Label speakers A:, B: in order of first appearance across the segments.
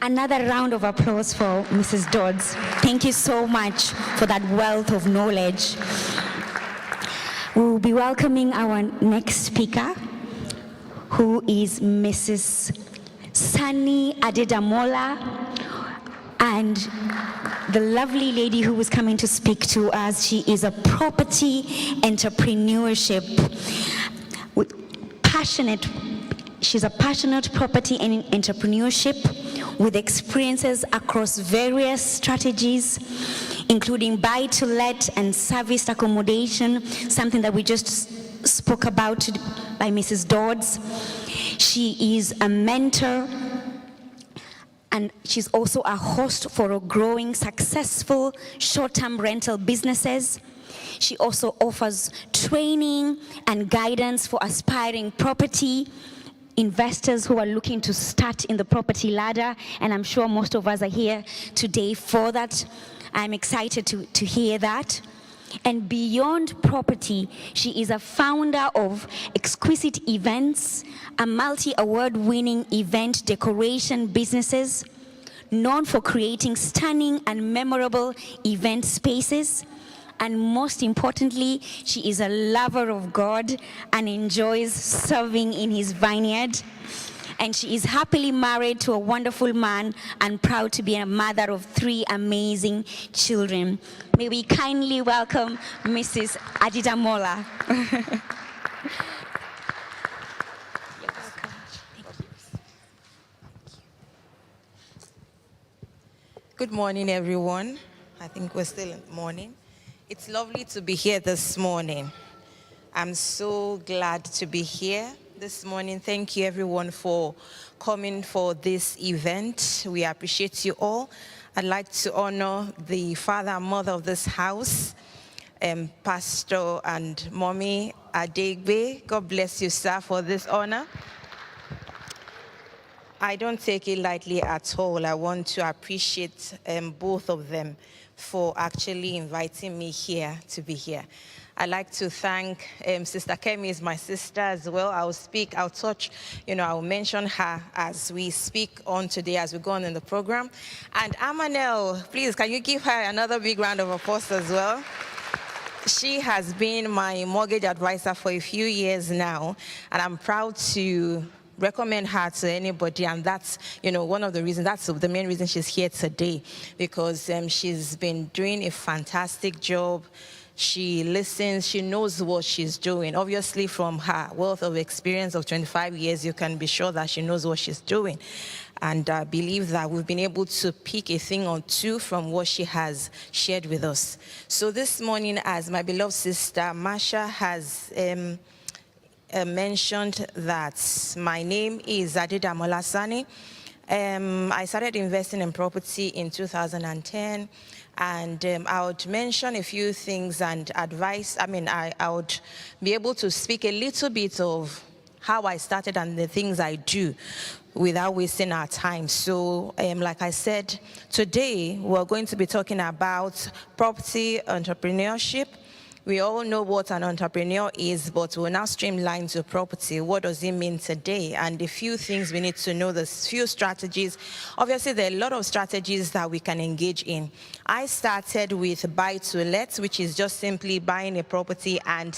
A: Another round of applause for Mrs. Dodds. Thank you so much for that wealth of knowledge. We'll be welcoming our next speaker, who is Mrs. Sanni Adedamola, and the lovely lady who is coming to speak to us, she is a property entrepreneurship passionate. She's a passionate property and entrepreneurship with experiences across various strategies, including buy-to-let and serviced accommodation, something that we just spoke about by Mrs. Dodds. She is a mentor, and she's also a host for a growing, successful short-term rental businesses. She also offers training and guidance for aspiring property investors who are looking to start in the property ladder, and I'm sure most of us are here today for that. I'm excited to hear that. And beyond property, she is a founder of Exquisite Events, a multi-award-winning event decoration businesses known for creating stunning and memorable event spaces. And most importantly, she is a lover of God and enjoys serving in his vineyard. And she is happily married to a wonderful man and proud to be a mother of 3 amazing children. May we kindly welcome Mrs. Adedamola.
B: Good morning, everyone. I think we're still in the morning. It's lovely to be here this morning. I'm so glad to be here this morning. Thank you, everyone, for coming for this event. We appreciate you all. I'd like to honor the father and mother of this house, Pastor and Mommy Adegbe. God bless you, sir, for this honor. I don't take it lightly at all. I want to appreciate both of them for actually inviting me here to be here. I'd like to thank Sister Kemi, is my sister as well. I'll touch, I'll mention her as we speak on today, as we go on in the program. And Amanel, please, can you give her another big round of applause as well? She has been my mortgage advisor for a few years now, and I'm proud to recommend her to anybody, and that's one of the reasons, that's the main reason she's here today, because she's been doing a fantastic job. She listens, she knows what she's doing. Obviously, from her wealth of experience of 25 years, you can be sure that she knows what she's doing. And I believe that we've been able to pick a thing or two from what she has shared with us. So this morning, as my beloved sister Masha has mentioned, that my name is Adedamola Sanni. I started investing in property in 2010, and I would mention a few things and advice. I would be able to speak a little bit of how I started and the things I do without wasting our time. So, like I said, today we're going to be talking about property entrepreneurship. We all know what an entrepreneur is, but we'll now streamline to property. What does it mean today? And a few things we need to know, there's few strategies. Obviously, there are a lot of strategies that we can engage in. I started with buy-to-let, which is just simply buying a property and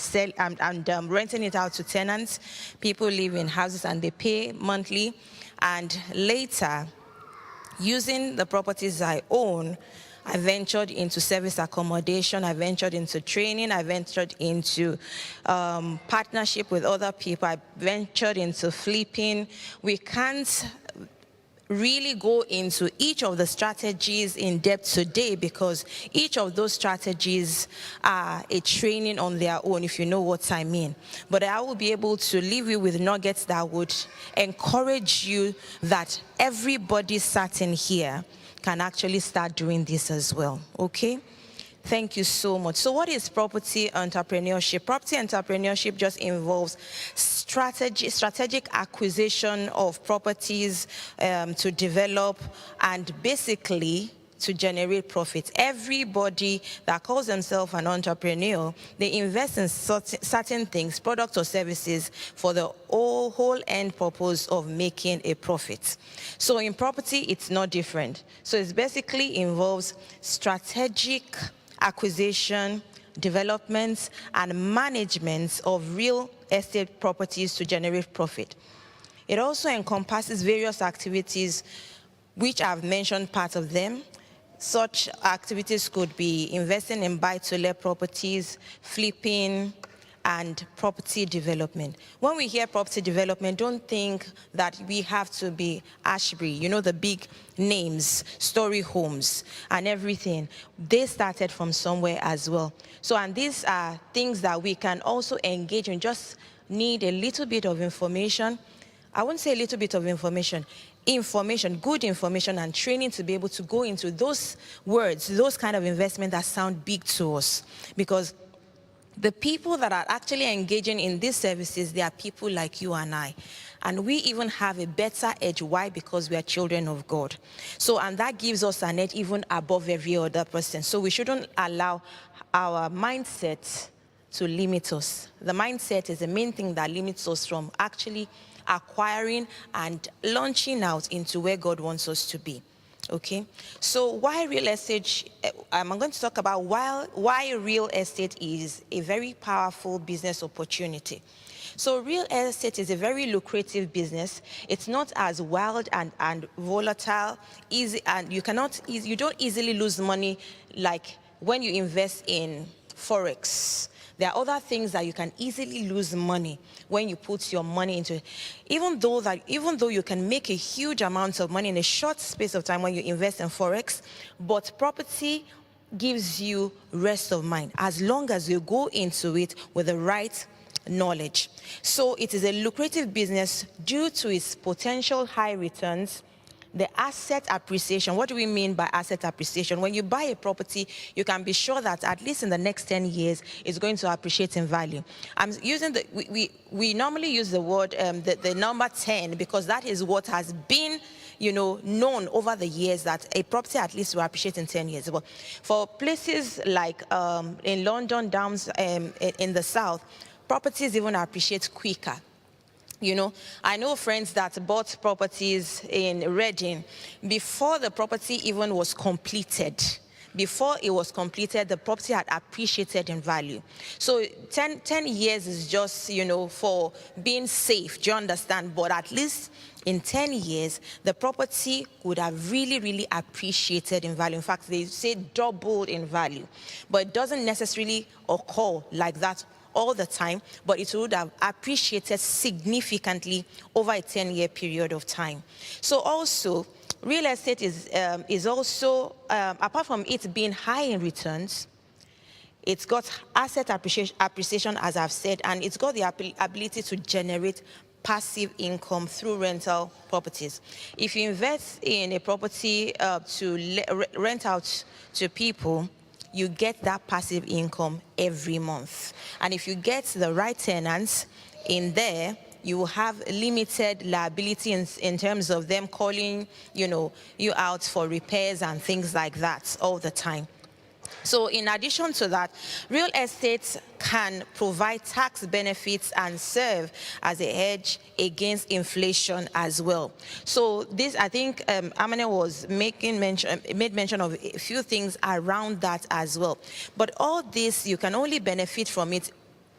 B: renting it out to tenants. People live in houses and they pay monthly. And later, using the properties I own, I ventured into service accommodation, I ventured into training, I ventured into partnership with other people, I ventured into flipping. We can't really go into each of the strategies in depth today, because each of those strategies are a training on their own, if you know what I mean. But I will be able to leave you with nuggets that would encourage you that everybody sat in here can actually start doing this as well, okay? Thank you so much. So what is property entrepreneurship? Property entrepreneurship just involves strategic acquisition of properties to develop and basically to generate profit. Everybody that calls themselves an entrepreneur, they invest in certain things, products or services, for the whole end purpose of making a profit. So in property, it's not different. So it basically involves strategic acquisition, development, and management of real estate properties to generate profit. It also encompasses various activities, which I've mentioned part of them. Such activities could be investing in buy-to-let properties, flipping, and property development. When we hear property development, don't think that we have to be Ashbury, you know, the big names, Story Homes, and everything. They started from somewhere as well. So, and these are things that we can also engage in. Just need a little bit of information. I won't say a little bit of information, good information and training to be able to go into those words, those kind of investment that sound big to us. Because the people that are actually engaging in these services, they are people like you and I. And we even have a better edge. Why? Because we are children of God. So, and that gives us an edge even above every other person. So we shouldn't allow our mindset to limit us. The mindset is the main thing that limits us from actually acquiring and launching out into where God wants us to be. Okay, so why real estate? I'm going to talk about why real estate is a very powerful business opportunity. So real estate is a very lucrative business. It's not as wild and volatile, easy, and you don't easily lose money like when you invest in Forex. There are other things that you can easily lose money when you put your money into it. Even though you can make a huge amount of money in a short space of time when you invest in Forex, but property gives you rest of mind as long as you go into it with the right knowledge. So it is a lucrative business due to its potential high returns. The asset appreciation. What do we mean by asset appreciation? When you buy a property, you can be sure that at least in the next 10 years, it's going to appreciate in value. I'm using we normally use the word, the number 10, because that is what has been, known over the years, that a property at least will appreciate in 10 years. But for places like in London, Downs, in the south, properties even appreciate quicker. I know friends that bought properties in Reading before the property even was completed. Before it was completed, the property had appreciated in value. So 10 years is just, for being safe, do you understand? But at least in 10 years, the property would have really, really appreciated in value. In fact, they say doubled in value. But it doesn't necessarily occur like that all the time, but it would have appreciated significantly over a 10-year period of time. So also, real estate is also, apart from it being high in returns, it's got asset appreciation, as I've said, and it's got the ability to generate passive income through rental properties. If you invest in a property to rent out to people, you get that passive income every month. And if you get the right tenants in there, you will have limited liability in terms of them calling, you out for repairs and things like that all the time. So in addition to that, real estate can provide tax benefits and serve as a hedge against inflation as well. So this, I think, Amane made mention of a few things around that as well. But all this, you can only benefit from it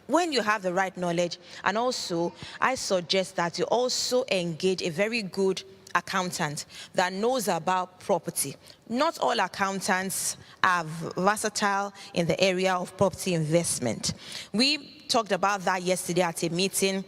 B: when you have the right knowledge. And also, I suggest that you also engage a very good accountant that knows about property. Not all accountants are versatile in the area of property investment. We talked about that yesterday at a meeting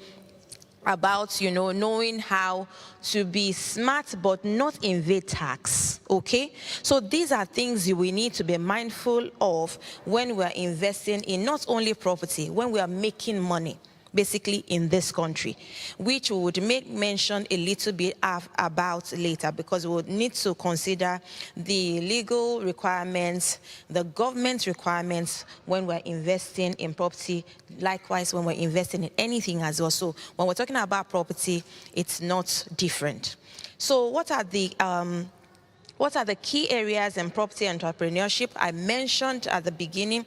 B: about, knowing how to be smart but not evade tax, okay? So these are things we need to be mindful of when we're investing in not only property, when we are making money, basically in this country, which we would make mention a little bit about later, because we would need to consider the legal requirements, the government requirements when we're investing in property, likewise when we're investing in anything as well. So when we're talking about property, it's not different. So what are the What are the key areas in property entrepreneurship? I mentioned at the beginning,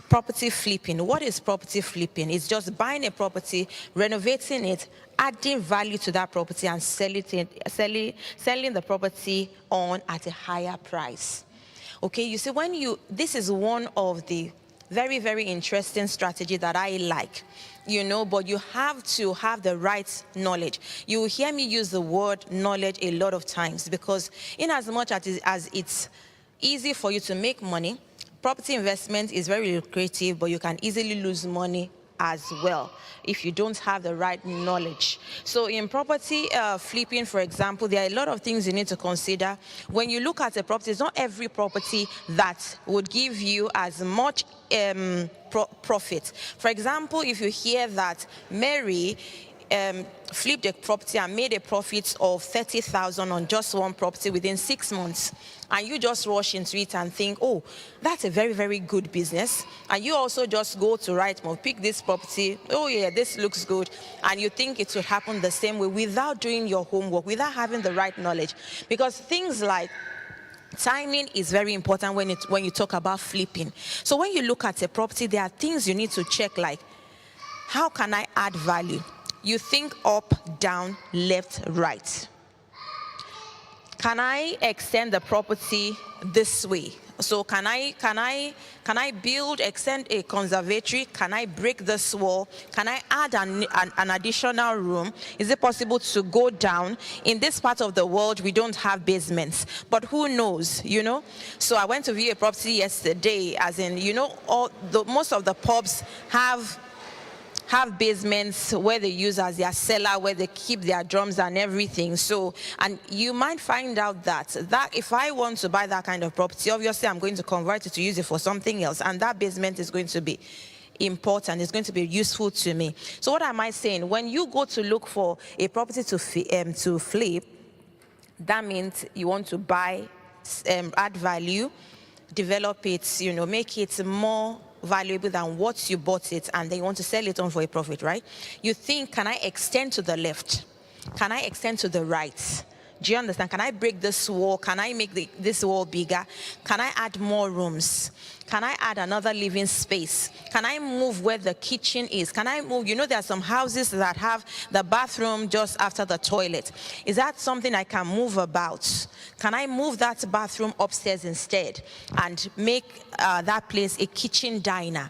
B: property flipping. What is property flipping? It's just buying a property, renovating it, adding value to that property, and selling the property on at a higher price. Okay, you see, this is one of the very, very interesting strategy that I like, but you have to have the right knowledge. You will hear me use the word knowledge a lot of times, because in as much as it's easy for you to make money, property investment is very lucrative, but you can easily lose money as well if you don't have the right knowledge. So in property flipping, for example, there are a lot of things you need to consider. When you look at a property, it's not every property that would give you as much profit. For example, if you hear that Mary flipped a property and made a profit of 30,000 on just one property within 6 months, and you just rush into it and think, oh, that's a very, very good business, and you also just go to Rightmove, pick this property, oh yeah, this looks good, and you think it will happen the same way without doing your homework, without having the right knowledge. Because things like timing is very important when you talk about flipping. So when you look at a property, there are things you need to check, like, how can I add value? You think up, down, left, right. Can I extend the property this way? So can I extend a conservatory? Can I break this wall? Can I add an additional room? Is it possible to go down? In this part of the world, we don't have basements, but who knows, So I went to view a property yesterday, as in, most of the pubs have basements where they use as their cellar, where they keep their drums and everything. So, and you might find out that if I want to buy that kind of property, obviously I'm going to convert it to use it for something else, and that basement is going to be important, it's going to be useful to me. So what am I saying? When you go to look for a property to flip, that means you want to buy, add value, develop it, make it more valuable than what you bought it, and then you want to sell it on for a profit, right? You think, can I extend to the left? Can I extend to the right? Do you understand? Can I break this wall? Can I make this wall bigger? Can I add more rooms? Can I add another living space? Can I move where the kitchen is? Can I move? There are some houses that have the bathroom just after the toilet. Is that something I can move about? Can I move that bathroom upstairs instead and make that place a kitchen diner?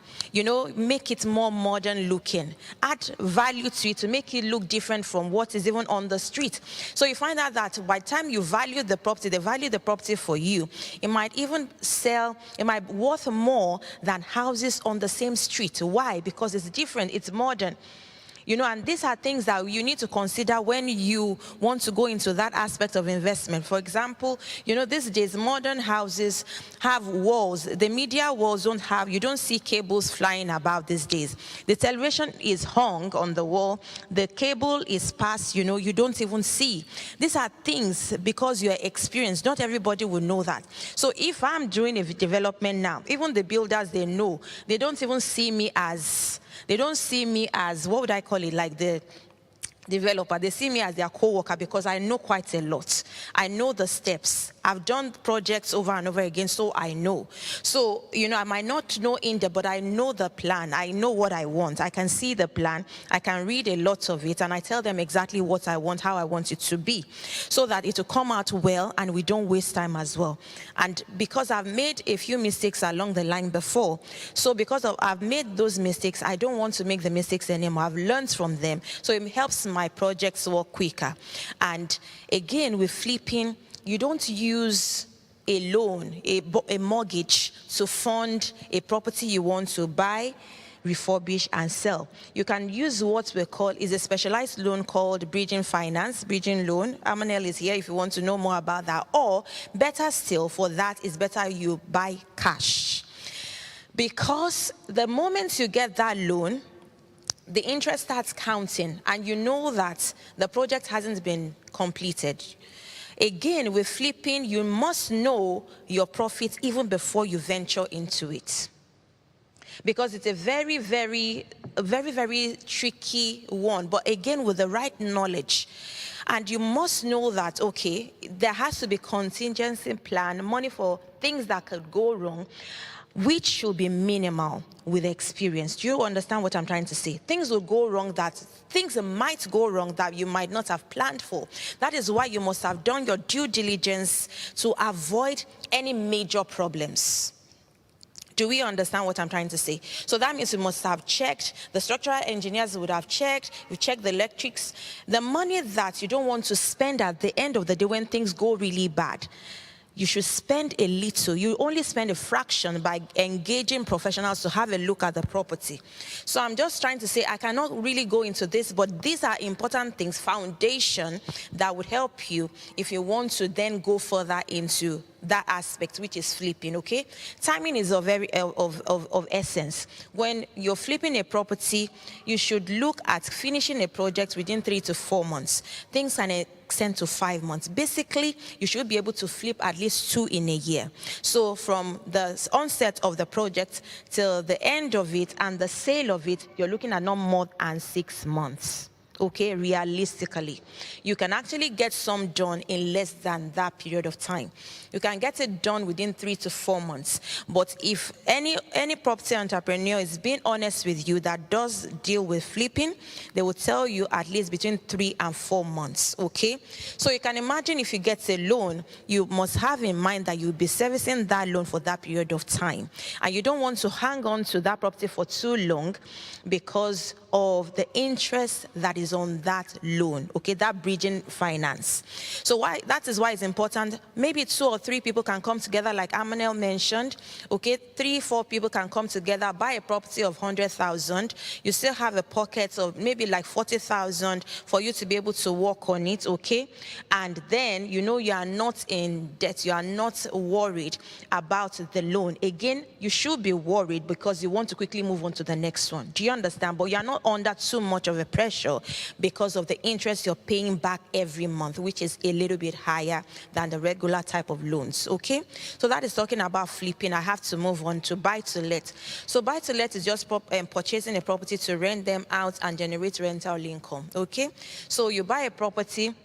B: Make it more modern looking. Add value to it to make it look different from what is even on the street. So you find out that by the time you value the property, they value the property for you. It might even sell, it might be worth more than houses on the same street. Why? Because it's different, it's modern. And these are things that you need to consider when you want to go into that aspect of investment. For example, these days modern houses have walls. The media walls you don't see cables flying about these days. The television is hung on the wall. The cable is passed, you don't even see. These are things, because you're experienced, not everybody will know that. So if I'm doing a development now, even the builders, they know. They don't even see me as, what would I call it, like the developer. They see me as their co-worker, because I know quite a lot. I know the steps. I've done projects over and over again, so I know. So, I might not know in depth, but I know the plan. I know what I want. I can see the plan. I can read a lot of it, and I tell them exactly what I want, how I want it to be, so that it will come out well and we don't waste time as well. And because I've made a few mistakes along the line before, so I've made those mistakes, I don't want to make the mistakes anymore. I've learned from them, so it helps my projects work quicker. And again, with flipping, you don't use a loan, a mortgage to fund a property you want to buy, refurbish, and sell. You can use what we call is a specialized loan called bridging finance, bridging loan. Amanel is here if you want to know more about that. Or better still, for that is better you buy cash. Because the moment you get that loan, the interest starts counting, and you know that the project hasn't been completed. Again, with flipping, you must know your profits even before you venture into it, because it's a very, very tricky one. But again, with the right knowledge, And you must know that, okay, there has to be contingency plan, money for things that could go wrong, which should be minimal with experience. Do you understand what I'm trying to say? Things will go wrong things might go wrong that you might not have planned for. That is why you must have done your due diligence to avoid any major problems. Do we understand what I'm trying to say? So that means you must have checked, the structural engineers would have checked, you checked the electrics, the money that you don't want to spend at the end of the day when things go really bad. You should spend a little. You only spend a fraction by engaging professionals to have a look at the property. So I'm just trying to say, I cannot really go into this, but these are important things, foundation that would help you if you want to then go further into that aspect, which is flipping, okay? Timing is of essence. When you're flipping a property, you should look at finishing a project within 3 to 4 months. Things can extend to 5 months. Basically, you should be able to flip at least 2 in a year. So from the onset of the project till the end of it and the sale of it, you're looking at no more than 6 months. Okay, realistically, you can actually get some done in less than that period of time. You can get it done within 3 to 4 months. But if any property entrepreneur is being honest with you that does deal with flipping, they will tell you at least between 3 and 4 months. Okay, so you can imagine if you get a loan, you must have in mind that you'll be servicing that loan for that period of time, and you don't want to hang on to that property for too long because of the interest that is on that loan, okay, that bridging finance. So that is why it's important. Maybe 2 or 3 people can come together, like Amanel mentioned, okay, 3-4 people can come together, buy a property of 100,000. You still have a pocket of maybe like 40,000 for you to be able to work on it, okay? And then, you know, you are not in debt, you are not worried about the loan. Again, you should be worried because you want to quickly move on to the next one. Do you understand? But you are not under too much of a pressure because of the interest you're paying back every month, which is a little bit higher than the regular type of loans, okay? So that is talking about flipping. I have to move on to buy-to-let. So buy-to-let is just purchasing a property to rent them out and generate rental income, okay? So you buy a property.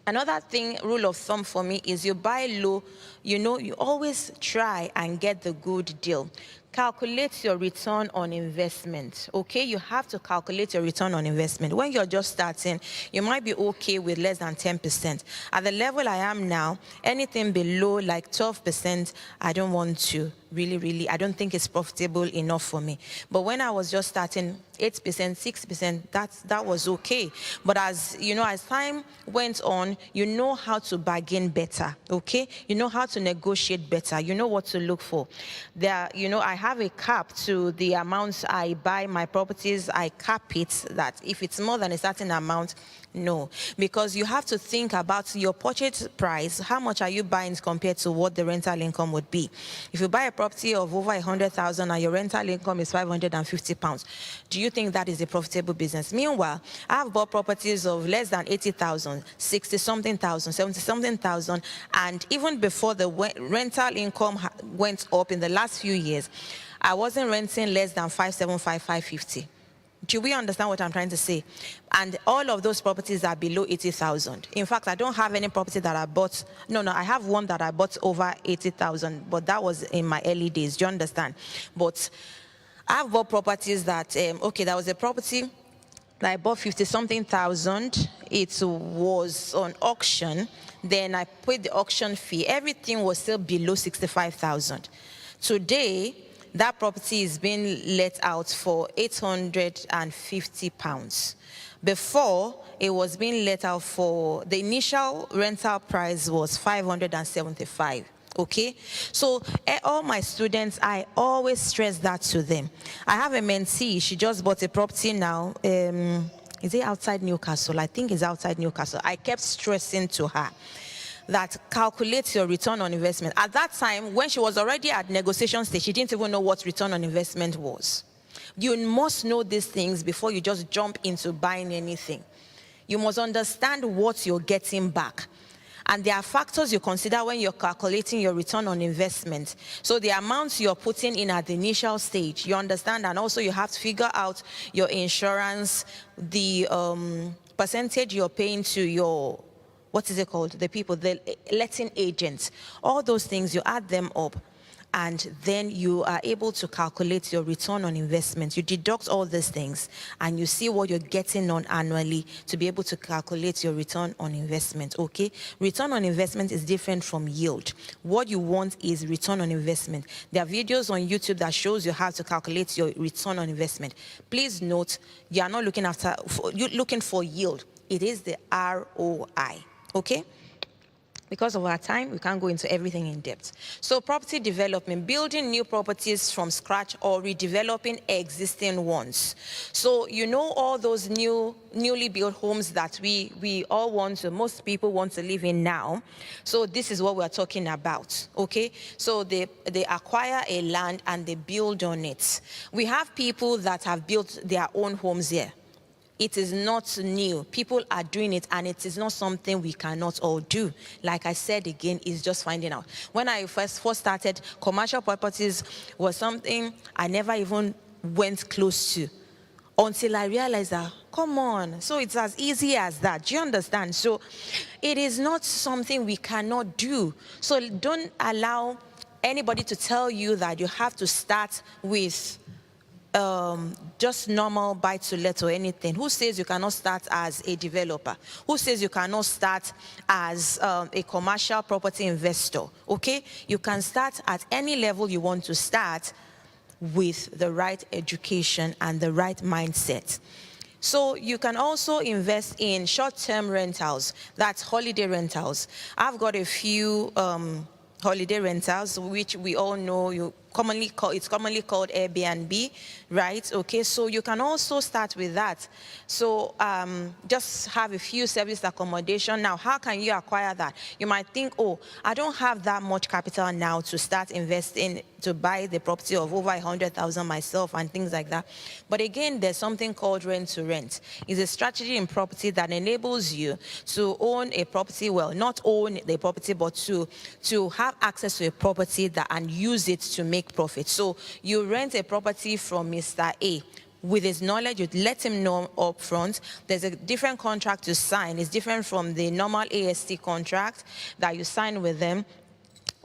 B: Another thing, rule of thumb for me, is you buy low, you know, you always try and get the good deal. Calculate your return on investment, okay? You have to calculate your return on investment. When you're just starting, you might be okay with less than 10%. At the level I am now, anything below like 12%, I don't want to. Really, I don't think it's profitable enough for me. But when I was just starting, 8%, 6%, that was okay. But as you know, as time went on, you know how to bargain better, okay? You know how to negotiate better. You know what to look for. There, you know, I have a cap to the amounts I buy my properties. I cap it that if it's more than a certain amount, no, because you have to think about your purchase price. How much are you buying compared to what the rental income would be? If you buy a property of over 100,000 and your rental income is £550, do you think that is a profitable business? Meanwhile, I've bought properties of less than 80,000, 60-something thousand, 70-something thousand, and even before the rental income went up in the last few years, I wasn't renting less than 575, 550. Do we understand what I'm trying to say? And all of those properties are below 80,000. In fact, I don't have any property that I bought. No, I have one that I bought over 80,000, but that was in my early days. Do you understand? But I've bought properties that, okay, there was a property that I bought 50-something thousand. It was on auction. Then I paid the auction fee. Everything was still below 65,000. Today, that property is being let out for £850. Before, it was being let out for, the initial rental price was £575. Okay, so all my students, I always stress that to them. I have a mentee, she just bought a property now. Is it outside Newcastle? I think it's outside Newcastle. I kept stressing to her that calculates your return on investment. At that time, when she was already at negotiation stage, she didn't even know what return on investment was. You must know these things before you just jump into buying anything. You must understand what you're getting back. And there are factors you consider when you're calculating your return on investment. So the amounts you're putting in at the initial stage, you understand, and also you have to figure out your insurance, the percentage you're paying to your, what is it called? The people, the letting agents. All those things, you add them up, and then you are able to calculate your return on investment. You deduct all these things, and you see what you're getting on annually to be able to calculate your return on investment, okay? Return on investment is different from yield. What you want is return on investment. There are videos on YouTube that shows you how to calculate your return on investment. Please note, you are not you're looking for yield. It is the ROI, okay? Because of our time, we can't go into everything in depth. So property development, building new properties from scratch or redeveloping existing ones. So you know all those newly built homes that we all want to, most people want to live in now. So this is what we're talking about, okay? So they acquire a land and they build on it. We have people that have built their own homes here. It is not new. People are doing it, and it is not something we cannot all do. Like I said again, it's just finding out. When I first started, commercial properties was something I never even went close to until I realized that, come on, so it's as easy as that. Do you understand? So it is not something we cannot do. So don't allow anybody to tell you that you have to start with just normal buy-to-let or anything. Who says you cannot start as a developer? Who says you cannot start as a commercial property investor? Okay, you can start at any level you want to start with the right education and the right mindset. So you can also invest in short-term rentals. That's holiday rentals. I've got a few holiday rentals, which we all know it's commonly called Airbnb, right? Okay, so you can also start with that. So just have a few service accommodation. Now, how can you acquire that? You might think, oh, I don't have that much capital now to start investing, to buy the property of over 100,000 myself and things like that. But again, there's something called rent to rent. It's a strategy in property that enables you to own a property, well, not own the property, but to have access to a property and use it to make profit. So you rent a property from Mr. A. With his knowledge, you let him know up front. There's a different contract to sign. It's different from the normal AST contract that you sign with them.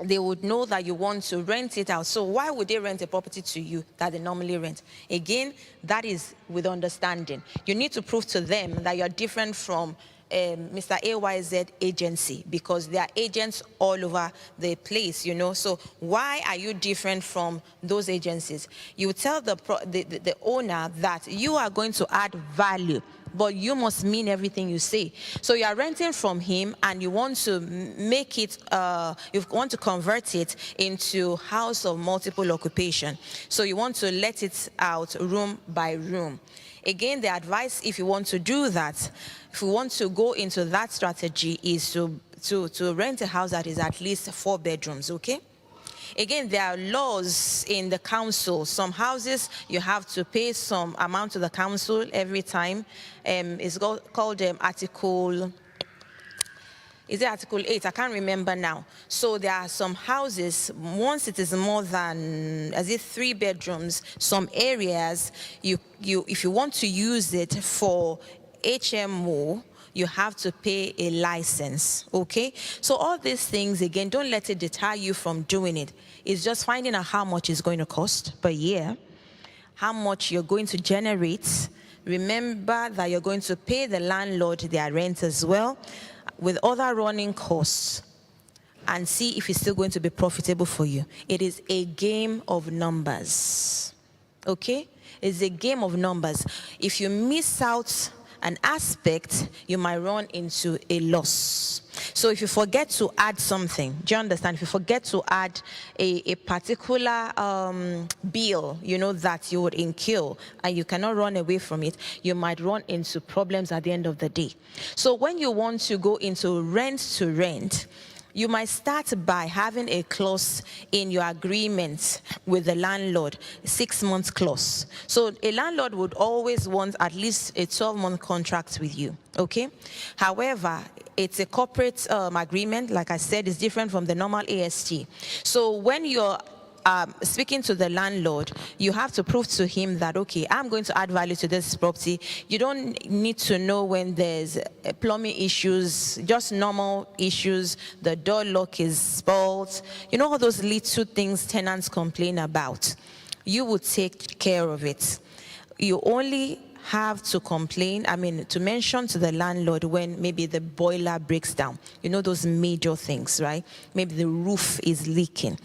B: They would know that you want to rent it out. So why would they rent a property to you that they normally rent? Again, that is with understanding. You need to prove to them that you're different from Mr. AYZ agency, because there are agents all over the place, you know. So why are you different from those agencies? You tell the owner that you are going to add value, but you must mean everything you say. So you are renting from him, and you want to make it, you want to convert it into house of multiple occupation. So you want to let it out room by room. Again, the advice, if you want to do that, if you want to go into that strategy, is to rent a house that is at least 4 bedrooms, okay? Again, there are laws in the council. Some houses, you have to pay some amount to the council every time. It's called Article... Is it Article 8? I can't remember now. So there are some houses, once it is more than, 3 bedrooms, some areas, if you want to use it for HMO, you have to pay a license, okay? So all these things, again, don't let it deter you from doing it. It's just finding out how much it's going to cost per year, how much you're going to generate. Remember that you're going to pay the landlord their rent as well, with other running costs, and see if it's still going to be profitable for you. It is a game of numbers, okay? It's a game of numbers. If you miss out an aspect, you might run into a loss. So if you forget to add something, do you understand? If you forget to add a particular bill, you know, that you would incur, and you cannot run away from it, you might run into problems at the end of the day. So when you want to go into rent to rent, you might start by having a clause in your agreement with the landlord, 6-month clause. So a landlord would always want at least a 12-month contract with you, okay? However, it's a corporate agreement. Like I said, it's different from the normal AST. So when you're speaking to the landlord, you have to prove to him that, okay, I'm going to add value to this property. You don't need to know when there's plumbing issues, just normal issues, the door lock is spoiled, all those little things tenants complain about. You would take care of it. You only have to to mention to the landlord when maybe the boiler breaks down, those major things, right? Maybe the roof is leaking,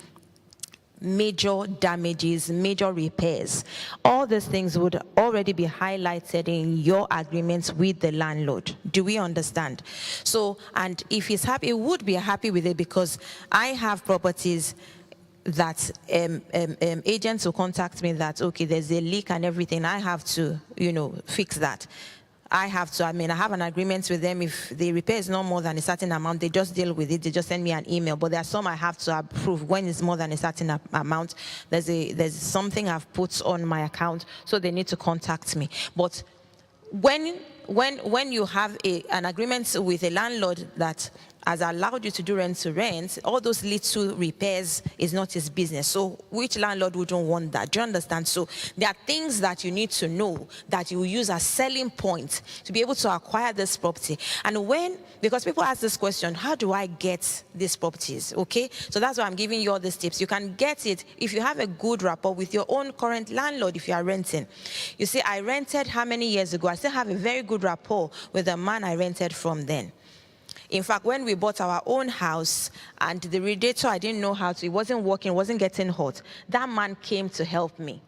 B: major damages, major repairs. All these things would already be highlighted in your agreements with the landlord. Do we understand? So, and if he's happy, he would be happy with it, because I have properties that agents will contact me that, okay, there's a leak and everything. I have to, fix that. I have an agreement with them. If the repair is not more than a certain amount, they just deal with it. They just send me an email. But there are some I have to approve. When it's more than a certain amount, there's something I've put on my account, so they need to contact me. But when you have an agreement with a landlord that has allowed you to do rent to rent, all those little repairs is not his business. So which landlord wouldn't want that? Do you understand? So there are things that you need to know that you will use as selling point to be able to acquire this property. And because people ask this question, how do I get these properties? Okay, so that's why I'm giving you all these tips. You can get it if you have a good rapport with your own current landlord. If you are renting, you see, I rented how many years ago? I still have a very good rapport with the man I rented from then. In fact, when we bought our own house and the radiator, I didn't know how to, it wasn't working, wasn't getting hot, that man came to help me.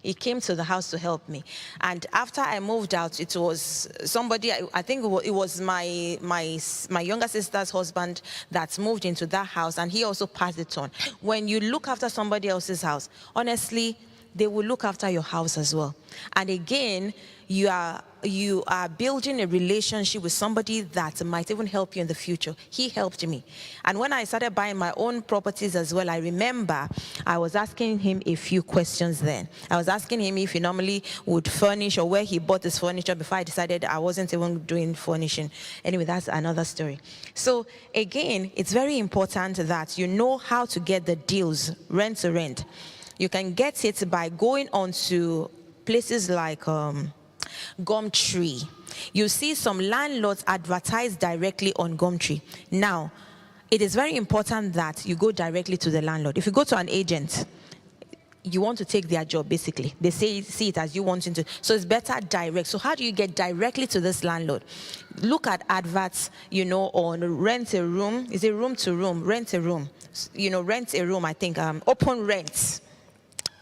B: He came to the house to help me. And after I moved out, it was somebody, I think it was my younger sister's husband that moved into that house, and he also passed it on. When you look after somebody else's house, honestly, they will look after your house as well. And again, you are building a relationship with somebody that might even help you in the future. He helped me. And when I started buying my own properties as well, I remember I was asking him a few questions then. I was asking him if he normally would furnish or where he bought his furniture before I decided I wasn't even doing furnishing. Anyway, that's another story. So again, it's very important that you know how to get the deals rent to rent. You can get it by going on to places like Gumtree. You see some landlords advertise directly on Gumtree. Now, it is very important that you go directly to the landlord. If you go to an agent, you want to take their job, basically. They see it as you wanting to. So it's better direct. So how do you get directly to this landlord? Look at adverts, on rent a room. Is it room to room? Rent a room. Rent a room, I think. Open rents.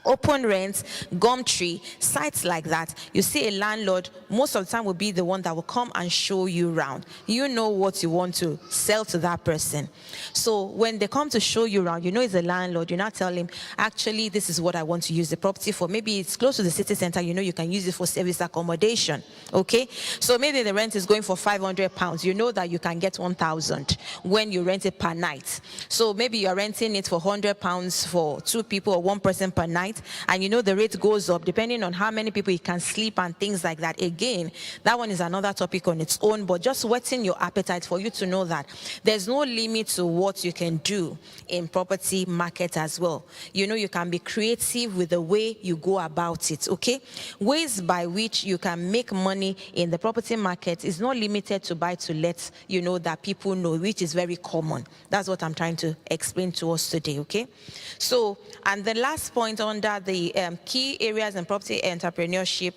B: Open Rent, Gumtree, sites like that. You see a landlord, most of the time will be the one that will come and show you around. You know what you want to sell to that person. So when they come to show you around, it's a landlord. You now tell him, actually, this is what I want to use the property for. Maybe it's close to the city center. You can use it for service accommodation. Okay? So maybe the rent is going for £500. You know that you can get 1,000 when you rent it per night. So maybe you're renting it for £100 for 2 people or 1 person per night. And the rate goes up depending on how many people you can sleep and things like that. Again, that one is another topic on its own, but just whetting your appetite for you to know that there's no limit to what you can do in property market as well. You can be creative with the way you go about it, okay? Ways by which you can make money in the property market is not limited to buy to let, that people know, which is very common. That's what I'm trying to explain to us today, okay? So, and the last point under the key areas in property entrepreneurship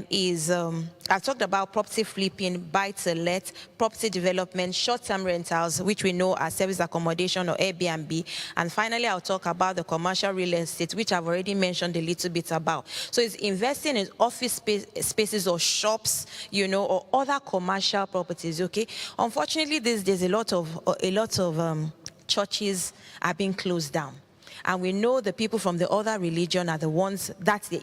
B: is, I've talked about property flipping, buy-to-let, property development, short-term rentals, which we know as service accommodation or Airbnb. And finally, I'll talk about the commercial real estate, which I've already mentioned a little bit about. So it's investing in office spaces or shops, or other commercial properties, okay? Unfortunately, these days, a lot of churches are being closed down. And we know the people from the other religion are the ones,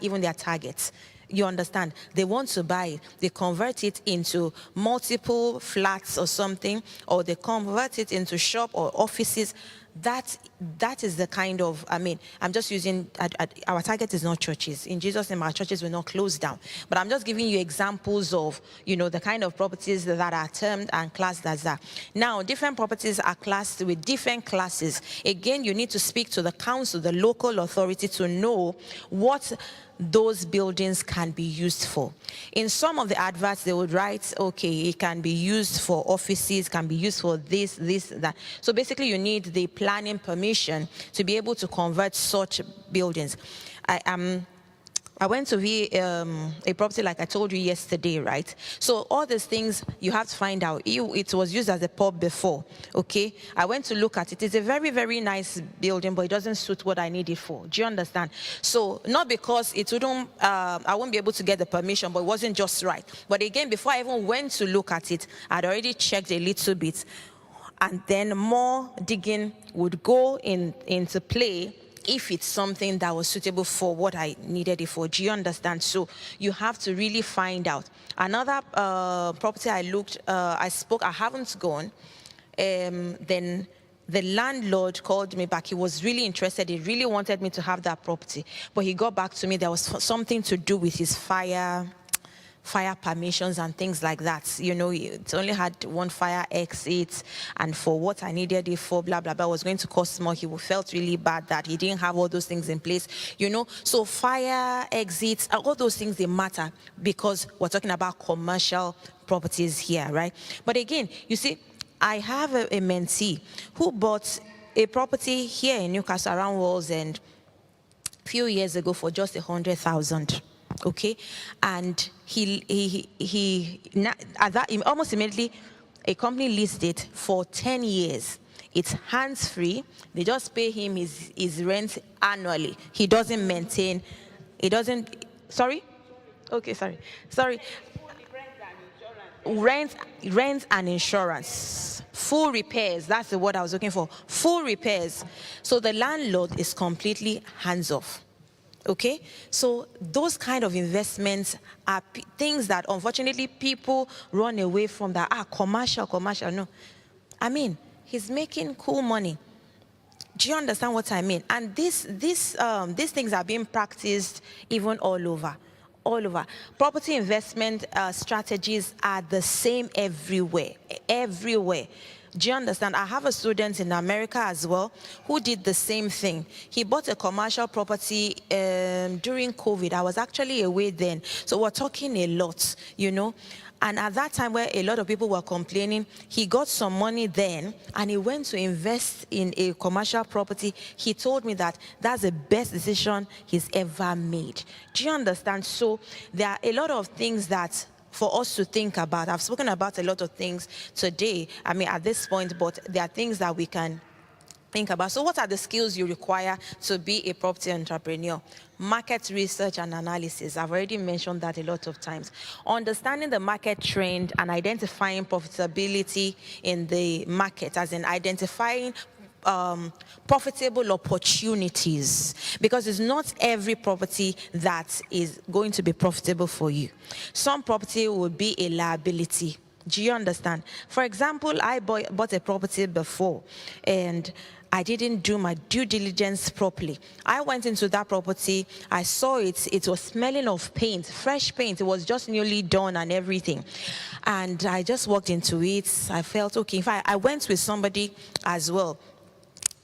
B: even their targets. You understand? They want to buy it. They convert it into multiple flats or something, or they convert it into shop or offices. that is the kind of, I mean, I'm just using, our target is not churches. In Jesus' name, our churches will not close down. But I'm just giving you examples of, the kind of properties that are termed and classed as that. Now, different properties are classed with different classes. Again, you need to speak to the council, the local authority, to know what those buildings can be used for. In some of the adverts, they would write, okay, it can be used for offices, can be used for this, that. So basically, you need the planning permission to be able to convert such buildings. I went to view a property like I told you yesterday, right? So all these things you have to find out. It was used as a pub before, okay? I went to look at it. It's a very, very nice building, but it doesn't suit what I need it for. Do you understand? So not because it wouldn't, I won't be able to get the permission, but it wasn't just right. But again, before I even went to look at it, I'd already checked a little bit. And then more digging would go into play if it's something that was suitable for what I needed it for. Do you understand? So you have to really find out. Another property I haven't gone. Then the landlord called me back. He was really interested. He really wanted me to have that property. But he got back to me. There was something to do with his fire permissions and things like that. It only had one fire exit, and for what I needed it for, blah, blah, blah, was going to cost more. He felt really bad that he didn't have all those things in place, So fire exits, all those things, they matter because we're talking about commercial properties here, right? But again, you see, I have a mentee who bought a property here in Newcastle around Walls End a few years ago for just 100,000. Okay, and almost immediately, a company leased it for 10 years. It's hands-free. They just pay him his rent annually. He doesn't maintain. Sorry. Okay, sorry. Rent and insurance. Full repairs. That's the word I was looking for. Full repairs. So the landlord is completely hands-off. Okay, so those kind of investments are things that unfortunately people run away from. That commercial. No, I mean, he's making cool money. Do you understand what I mean? And these things are being practiced even all over. Property investment strategies are the same everywhere. Do you understand? I have a student in America as well who did the same thing. He bought a commercial property during COVID. I was actually away then. So we're talking a lot, And at that time where a lot of people were complaining, he got some money then and he went to invest in a commercial property. He told me that that's the best decision he's ever made. Do you understand? So there are a lot of things that for us to think about. I've spoken about a lot of things today, at this point, but there are things that we can think about. So what are the skills you require to be a property entrepreneur? Market research and analysis. I've already mentioned that a lot of times. Understanding the market trend and identifying profitability in the market, as in identifying profitable opportunities, because it's not every property that is going to be profitable for you. Some property will be a liability. Do you understand? For example, I bought a property before and I didn't do my due diligence properly. I went into that property, I saw it was smelling of paint, fresh paint. It was just newly done and everything. And I just walked into it. I felt okay. In fact, I went with somebody as well.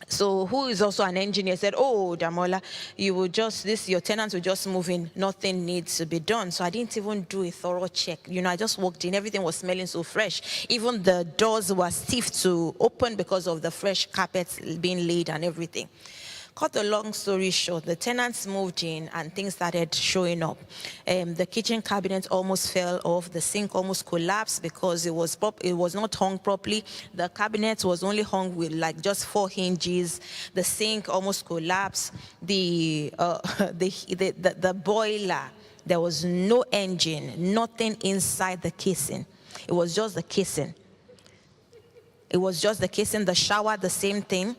B: So who is also an engineer, said, oh, Damola, your tenants will just move in, nothing needs to be done. So I didn't even do a thorough check. I just walked in, everything was smelling so fresh. Even the doors were stiff to open because of the fresh carpets being laid and everything. Cut the long story short, the tenants moved in and things started showing up. The kitchen cabinet almost fell off. The sink almost collapsed because it was not hung properly. The cabinet was only hung with like just 4 hinges. The sink almost collapsed. The boiler, there was no engine, nothing inside the casing. It was just the casing. The shower, the same thing.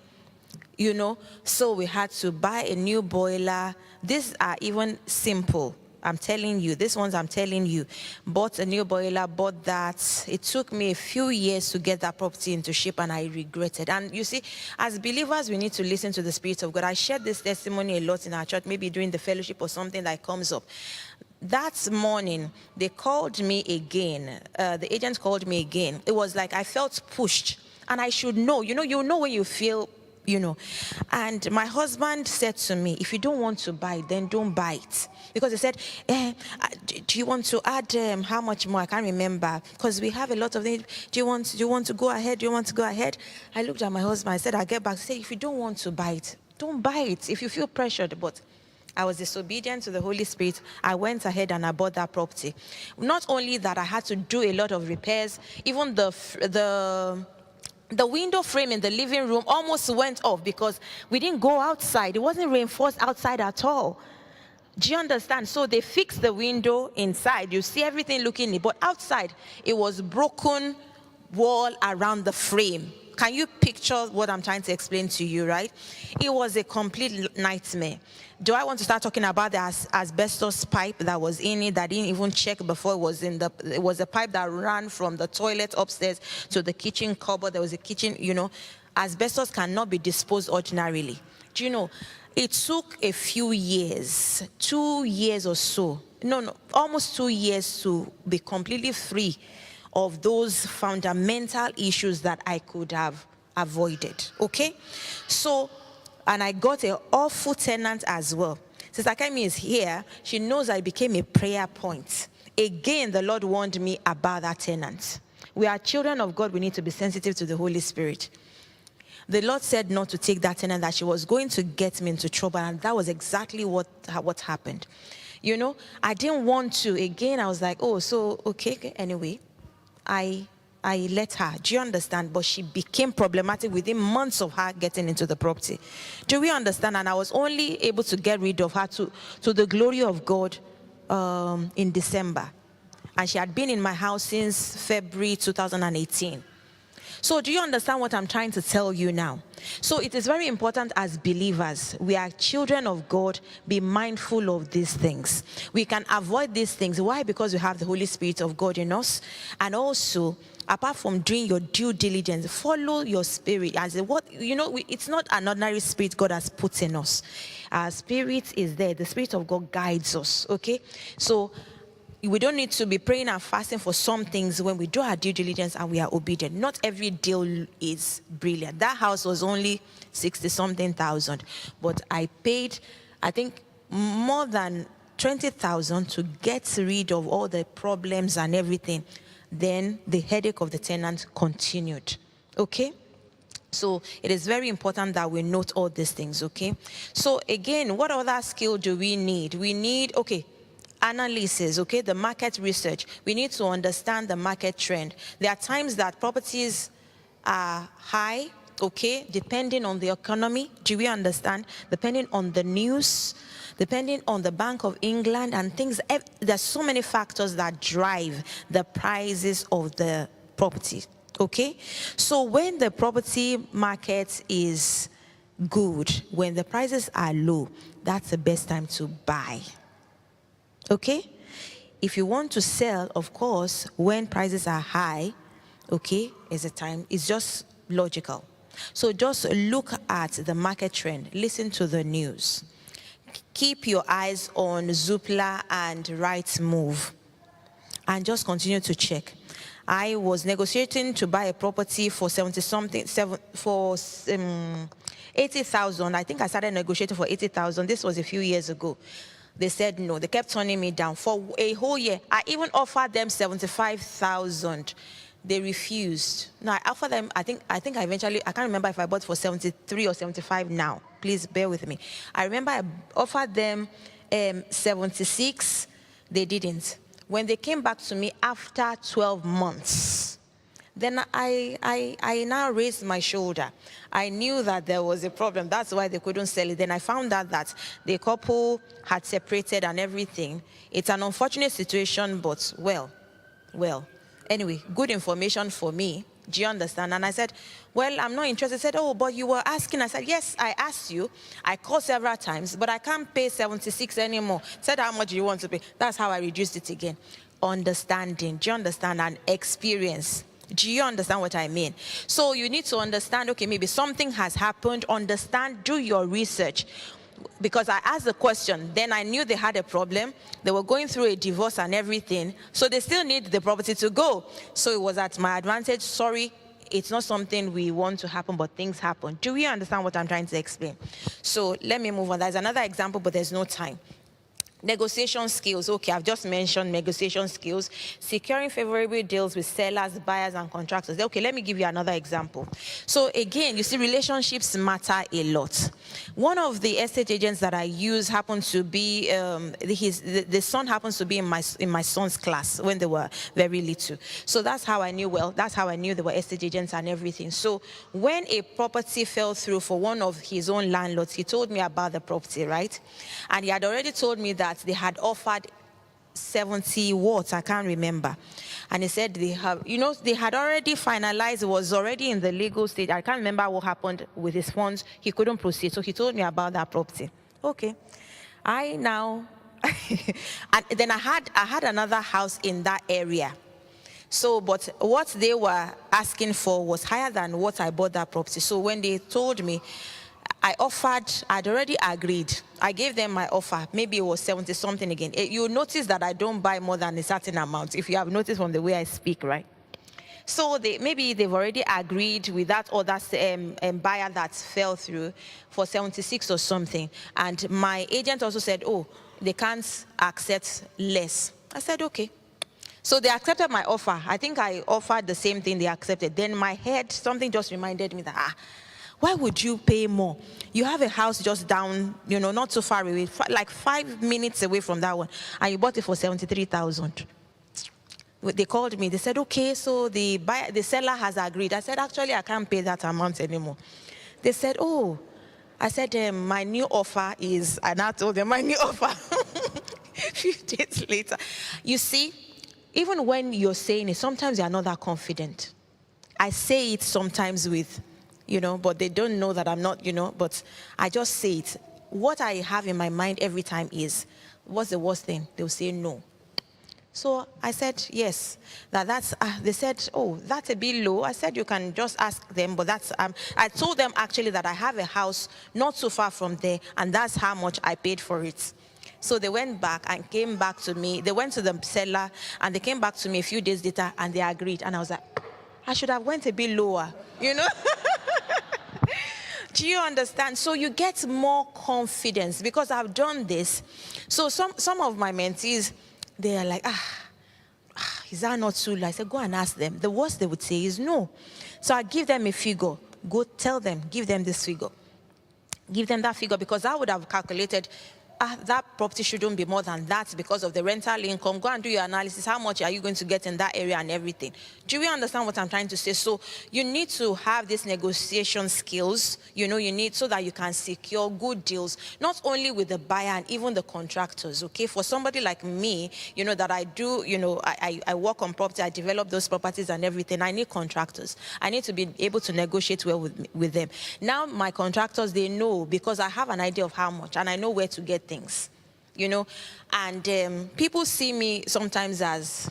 B: So we had to buy a new boiler. These are even simple, I'm telling you, this ones I'm telling you. Bought a new boiler, bought that. It took me a few years to get that property into shape, and I regretted. And you see, as believers, we need to listen to the Spirit of God. I shared this testimony a lot in our church, maybe during the fellowship or something that comes up. That morning, they called me again. The agent called me again. It was like I felt pushed, and I should know. You know when you feel, And my husband said to me, if you don't want to buy it, then don't buy it. Because he said, do you want to add how much more? I can't remember. Because we have a lot of things. Do you want to go ahead? Do you want to go ahead? I looked at my husband. I said, I'll get back. He said, if you don't want to buy it, don't buy it. If you feel pressured. But I was disobedient to the Holy Spirit. I went ahead and I bought that property. Not only that, I had to do a lot of repairs. Even the window frame in the living room almost went off because we didn't go outside. It wasn't reinforced outside at all. Do you understand? So they fixed the window inside. You see everything looking neat. But outside, it was broken wall around the frame. Can you picture what I'm trying to explain to you, right? It was a complete nightmare. Do I want to start talking about the asbestos pipe that was in it that didn't even check before it was a pipe that ran from the toilet upstairs to the kitchen cupboard. There was a kitchen, Asbestos cannot be disposed ordinarily. Do you know, it took a few years, 2 years or so, almost 2 years to be completely free of those fundamental issues that I could have avoided, okay? So, and I got an awful tenant as well. Sister Kemi is here. She knows I became a prayer point. Again, the Lord warned me about that tenant. We are children of God. We need to be sensitive to the Holy Spirit. The Lord said not to take that tenant, that she was going to get me into trouble, and that was exactly what happened. I didn't want to. Again, I was like, oh, so, okay, anyway. I let her. Do you understand? But she became problematic within months of her getting into the property. Do we understand? And I was only able to get rid of her to the glory of God in December. And she had been in my house since February 2018. So do you understand what I'm trying to tell you now? So it is very important as believers, we are children of God, be mindful of these things. We can avoid these things. Why? Because we have the Holy Spirit of God in us. And also, apart from doing your due diligence, follow your spirit. As it's not an ordinary spirit God has put in us. Our spirit is there. The Spirit of God guides us, okay? So we don't need to be praying and fasting for some things when we do our due diligence and we are obedient. Not every deal is brilliant. That house was only 60-something thousand, but I paid, I think, more than 20,000 to get rid of all the problems and everything. Then the headache of the tenant continued. Okay? So it is very important that we note all these things, okay? So again, what other skill do we need? We need, analysis, okay, the market research. We need to understand the market trend. There are times that properties are high, okay, depending on the economy. Do we understand? Depending on the news, depending on the Bank of England and things. There's so many factors that drive the prices of the property, okay? So when the property market is good, when the prices are low, that's the best time to buy. Okay? If you want to sell, of course, when prices are high, okay, is a time, it's just logical. So just look at the market trend, listen to the news. Keep your eyes on Zoopla and Rightmove, and just continue to check. I was negotiating to buy a property for 80,000. I think I started negotiating for 80,000. This was a few years ago. They said no. They kept turning me down for a whole year. I even offered them 75,000. They refused. Now I offered them. I think I eventually, I can't remember if I bought for 73 or 75 now. Please bear with me. I remember I offered them 76. They didn't. When they came back to me after 12 months, then I now raised my shoulder. I knew that there was a problem. That's why they couldn't sell it. Then I found out that the couple had separated and everything. It's an unfortunate situation, but well. Anyway, good information for me. Do you understand? And I said, well, I'm not interested. He said, oh, but you were asking. I said, yes, I asked you. I called several times, but I can't pay 76 anymore. He said, how much do you want to pay? That's how I reduced it again. Understanding. Do you understand? And experience. Do you understand what I mean? So you need to understand, okay, maybe something has happened. Understand, do your research. Because I asked the question, then I knew they had a problem. They were going through a divorce and everything. So they still need the property to go. So it was at my advantage. Sorry, it's not something we want to happen, but things happen. Do you understand what I'm trying to explain? So let me move on. There's another example, but there's no time. Negotiation skills. Okay, I've just mentioned negotiation skills. Securing favorable deals with sellers, buyers, and contractors. Okay, let me give you another example. So again, you see, relationships matter a lot. One of the estate agents that I use happens to be, the son happens to be in my son's class when they were very little. So that's how I knew, well, that's how I knew they were estate agents and everything. So when a property fell through for one of his own landlords, he told me about the property, right? And he had already told me that they had offered 70 what, I can't remember. And he said they have, they had already finalized, it was already in the legal stage. I can't remember what happened with his funds. He couldn't proceed. So he told me about that property. Okay. I now, and then I had another house in that area. So, but what they were asking for was higher than what I bought that property. So when they told me, I'd already agreed. I gave them my offer. Maybe it was 70 something again. You notice that I don't buy more than a certain amount, if you have noticed from the way I speak, right? So maybe they've already agreed with that other buyer that fell through for 76 or something. And my agent also said, oh, they can't accept less. I said, okay. So they accepted my offer. I think I offered the same thing they accepted. Then my head, something just reminded me that, why would you pay more? You have a house just down, not too far away, like 5 minutes away from that one, and you bought it for 73,000. They called me. They said, okay, so the seller has agreed. I said, actually, I can't pay that amount anymore. They said, oh. I said, my new offer is, and I told them my new offer. A few days later. You see, even when you're saying it, sometimes you're not that confident. I say it sometimes with, but they don't know that I'm not, but I just say it. What I have in my mind every time is, what's the worst thing? They'll say no. So I said, yes, they said, oh, that's a bit low. I said, you can just ask them, but I told them actually that I have a house not too far from there, and that's how much I paid for it. So they went back and came back to me. They went to the seller, and they came back to me a few days later, and they agreed. And I was like, I should have went a bit lower, Do you understand? So you get more confidence because I've done this. So some of my mentees, they are like, is that not too low? I said, go and ask them. The worst they would say is no. So I give them a figure. Go tell them, give them this figure. Give them that figure because I would have calculated, that property shouldn't be more than that because of the rental income. Go and do your analysis. How much are you going to get in that area and everything? Do you understand what I'm trying to say? So you need to have these negotiation skills, you need so that you can secure good deals, not only with the buyer and even the contractors, okay? For somebody like me, that I do, I work on property, I develop those properties and everything. I need contractors. I need to be able to negotiate well with them. Now my contractors, they know because I have an idea of how much and I know where to get things, and people see me sometimes as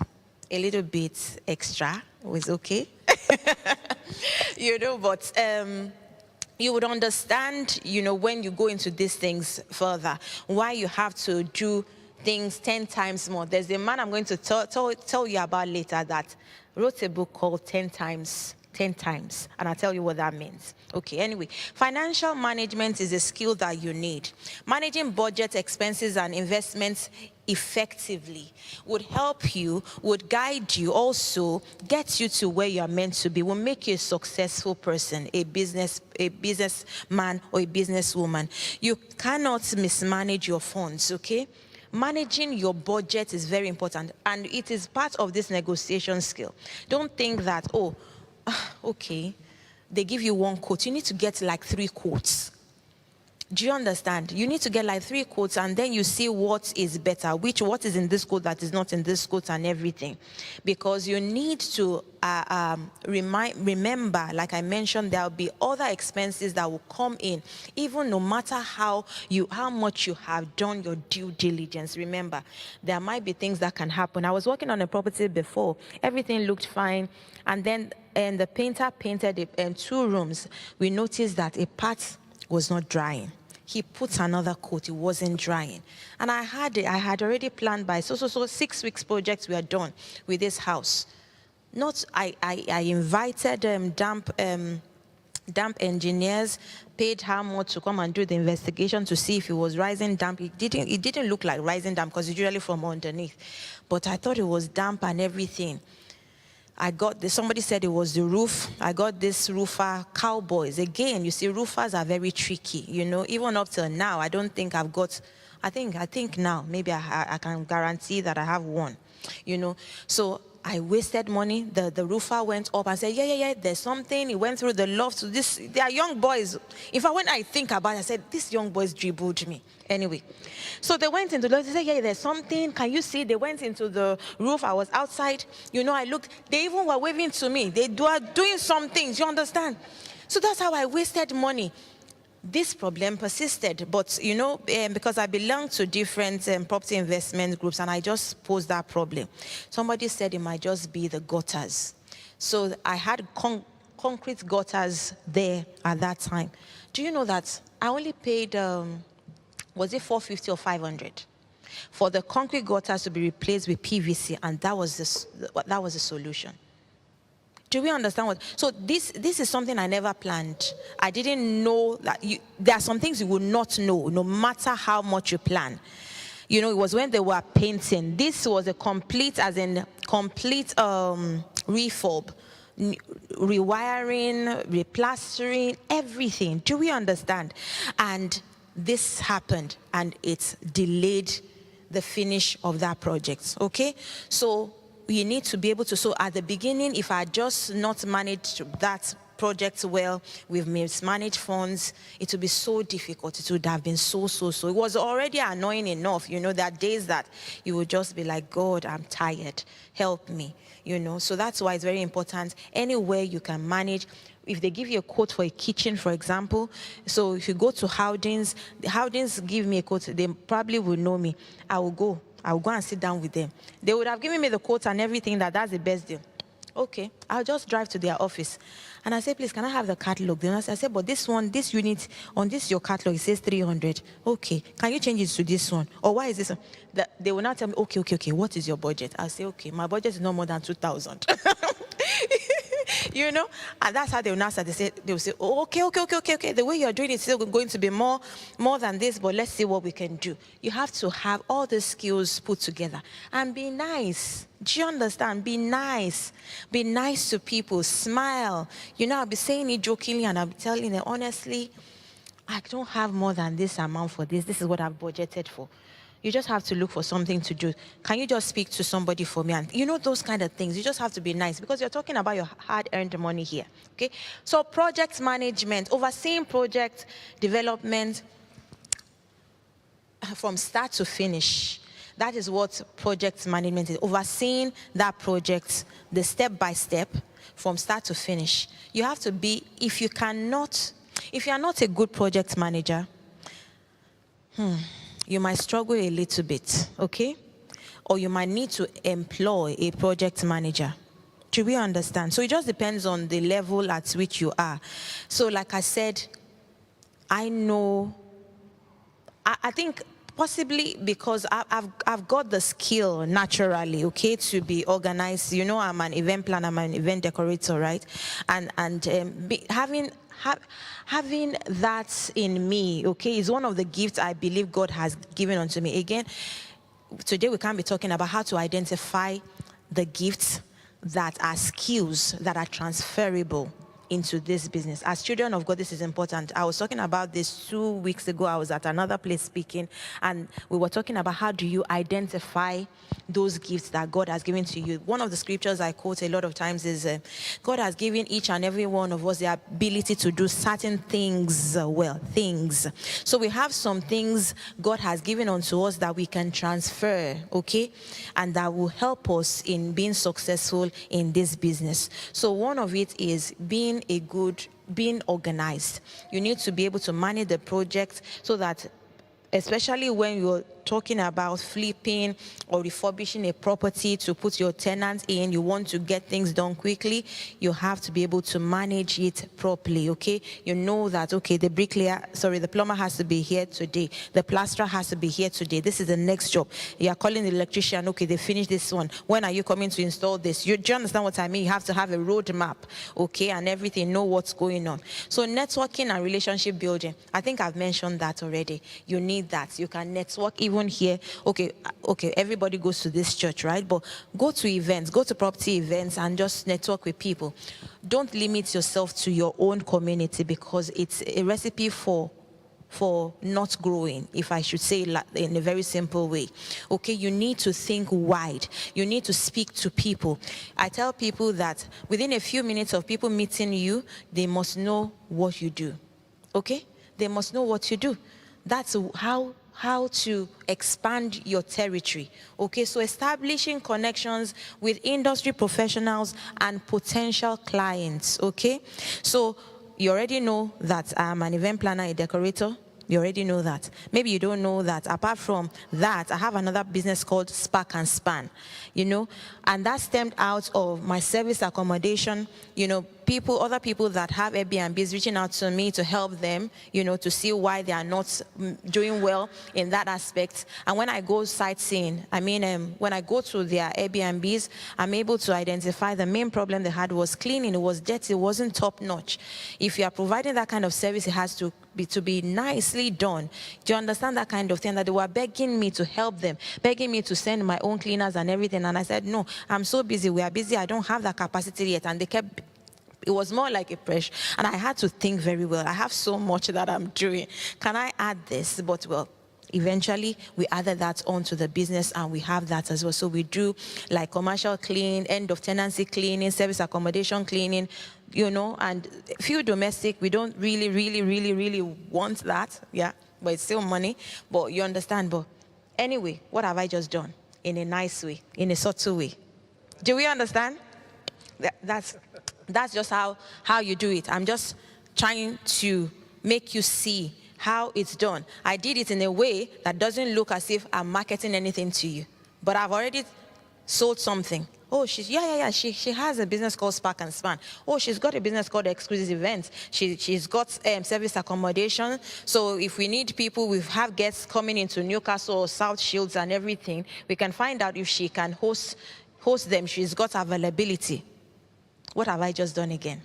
B: a little bit extra, was okay, but you would understand, when you go into these things further, why you have to do things 10 times more. There's a man I'm going to tell you about later that wrote a book called 10 times, and I'll tell you what that means. Okay, anyway, financial management is a skill that you need. Managing budget, expenses, and investments effectively would help you, would guide you, also get you to where you are meant to be, will make you a successful person, a businessman or a businesswoman. You cannot mismanage your funds, okay? Managing your budget is very important, and it is part of this negotiation skill. Don't think that, okay, they give you one quote. You need to get like 3 quotes. Do you understand? You need to get like 3 quotes, and then you see what is better, what is in this quote that is not in this quote, and everything. Because you need to remember, like I mentioned, there will be other expenses that will come in, even no matter how much you have done your due diligence. Remember, there might be things that can happen. I was working on a property before, everything looked fine, and then the painter painted 2 rooms. We noticed that a part was not drying. He put another coat, it wasn't drying. And I had already planned by so 6 weeks projects we are done with this house. I invited damp engineers, paid how much to come and do the investigation to see if it was rising damp. It didn't look like rising damp because it's usually from underneath. But I thought it was damp and everything. Somebody said it was the roof. I got this roofer, Cowboys. Again, you see, roofers are very tricky, you know. Even up till now, I don't think I've got, I think now, maybe I can guarantee that I have one, you know. So I wasted money. The roofer went up and said, yeah, there's something. He went through the loft. So they are young boys. In fact, when I think about it, I said, these young boys dribbled me. Anyway, so they went into the loft. They said, yeah, there's something. Can you see? They went into the roof. I was outside. You know, I looked. They even were waving to me. They were doing some things. You understand? So that's how I wasted money. This problem persisted, but you know, because I belong to different property investment groups, and I just posed that problem. Somebody said it might just be the gutters. So I had concrete gutters there at that time. Do you know that I only paid, was it 450 or 500? For the concrete gutters to be replaced with PVC, and that was the solution. Do we understand what? So this is something I never planned. I didn't know that there are some things you will not know, no matter how much you plan. You know, it was when they were painting. This was a complete refurb, rewiring, replastering, everything. Do we understand? And this happened, and it delayed the finish of that project. Okay, so you need to be able to, so at the beginning, if I had just not managed that project well, with mismanaged funds, it would be so difficult. It would have been so. It was already annoying enough. You know, there are days that you would just be like, God, I'm tired. Help me. You know, so that's why it's very important. Anywhere you can manage. If they give you a quote for a kitchen, for example, so if you go to Howdens, the Howdens give me a quote, they probably will know me. I will go and sit down with them. They would have given me the quote and everything, that's the best deal. Okay, I'll just drive to their office. And I say, please, can I have the catalog? Then I say, but this one, this unit, on this your catalog, it says 300. Okay, can you change it to this one? Or why is this one? They will not tell me, okay, what is your budget? I'll say, okay, my budget is no more than 2,000. You know, and that's how they will now start. They will say, oh, okay. The way you're doing it is still going to be more than this, but let's see what we can do. You have to have all the skills put together and be nice. Do you understand? Be nice. Be nice to people. Smile. You know, I'll be saying it jokingly, and I'll be telling them, honestly, I don't have more than this amount for this. This is what I've budgeted for. You just have to look for something to do. Can you just speak to somebody for me? And you know, those kind of things. You just have to be nice because you're talking about your hard-earned money here. Okay? So project management, overseeing project development from start to finish. That is what project management is. Overseeing that project, the step-by-step, from start to finish. You have to be, if you are not a good project manager, you might struggle a little bit, okay? Or you might need to employ a project manager. Do we understand? So it just depends on the level at which you are. So like I said, I know, I think possibly because I've got the skill naturally, okay, to be organized. You know, I'm an event planner, I'm an event decorator, right? Having that in me, okay, is one of the gifts I believe God has given unto me. Again, today we can't be talking about how to identify the gifts that are skills that are transferable, into this business. As children of God, this is important. I was talking about this 2 weeks ago. I was at another place speaking, and we were talking about how do you identify those gifts that God has given to you. One of the scriptures I quote a lot of times is, God has given each and every one of us the ability to do certain things well, things. So we have some things God has given unto us that we can transfer, okay? And that will help us in being successful in this business. So one of it is being organized. You need to be able to manage the project so that, especially when you're talking about flipping or refurbishing a property to put your tenants in, you want to get things done quickly, you have to be able to manage it properly, okay? You know that, okay, the plumber has to be here today, the plasterer has to be here today, this is the next job. You are calling the electrician, okay, they finished this one, when are you coming to install this? Do you understand what I mean? You have to have a roadmap, okay, and everything, know what's going on. So networking and relationship building, I think I've mentioned that already. You need that. You can network even here. Okay, everybody goes to this church, right? But go to events, go to property events and just network with people. Don't limit yourself to your own community, because it's a recipe for not growing, if I should say in a very simple way. Okay, you need to think wide. You need to speak to people. I tell people that within a few minutes of people meeting you, they must know what you do. Okay? They must know what you do. That's how to expand your territory. Okay, so establishing connections with industry professionals and potential clients. Okay, so you already know that I'm an event planner, a decorator. You already know that. Maybe you don't know that. Apart from that, I have another business called Spark and Span, you know, and that stemmed out of my service accommodation, you know, other people that have Airbnbs reaching out to me to help them, you know, to see why they are not doing well in that aspect. And when I go sightseeing, when I go to their Airbnbs, I'm able to identify the main problem they had was cleaning. It was dirty. It wasn't top notch. If you are providing that kind of service, it has to be nicely done. Do you understand that kind of thing? That they were begging me to help them, begging me to send my own cleaners and everything. And I said, no, I'm so busy. We are busy. I don't have that capacity yet. And they kept. It was more like a pressure, and I had to think very well. I have so much that I'm doing. Can I add this? But well, eventually we added that onto the business, and we have that as well. So we do like commercial clean, end of tenancy cleaning, service accommodation cleaning, you know, and a few domestic. We don't really want that, yeah, but it's still money. But you understand. But anyway, what have I just done? In a nice way, in a subtle way. Do we understand? That's just how you do it. I'm just trying to make you see how it's done. I did it in a way that doesn't look as if I'm marketing anything to you, but I've already sold something. Oh, she has a business called Spark and Span. Oh, she's got a business called Exclusive Events. She's got service accommodation. So if we need people, we have guests coming into Newcastle or South Shields and everything, we can find out if she can host them. She's got availability. What have I just done again?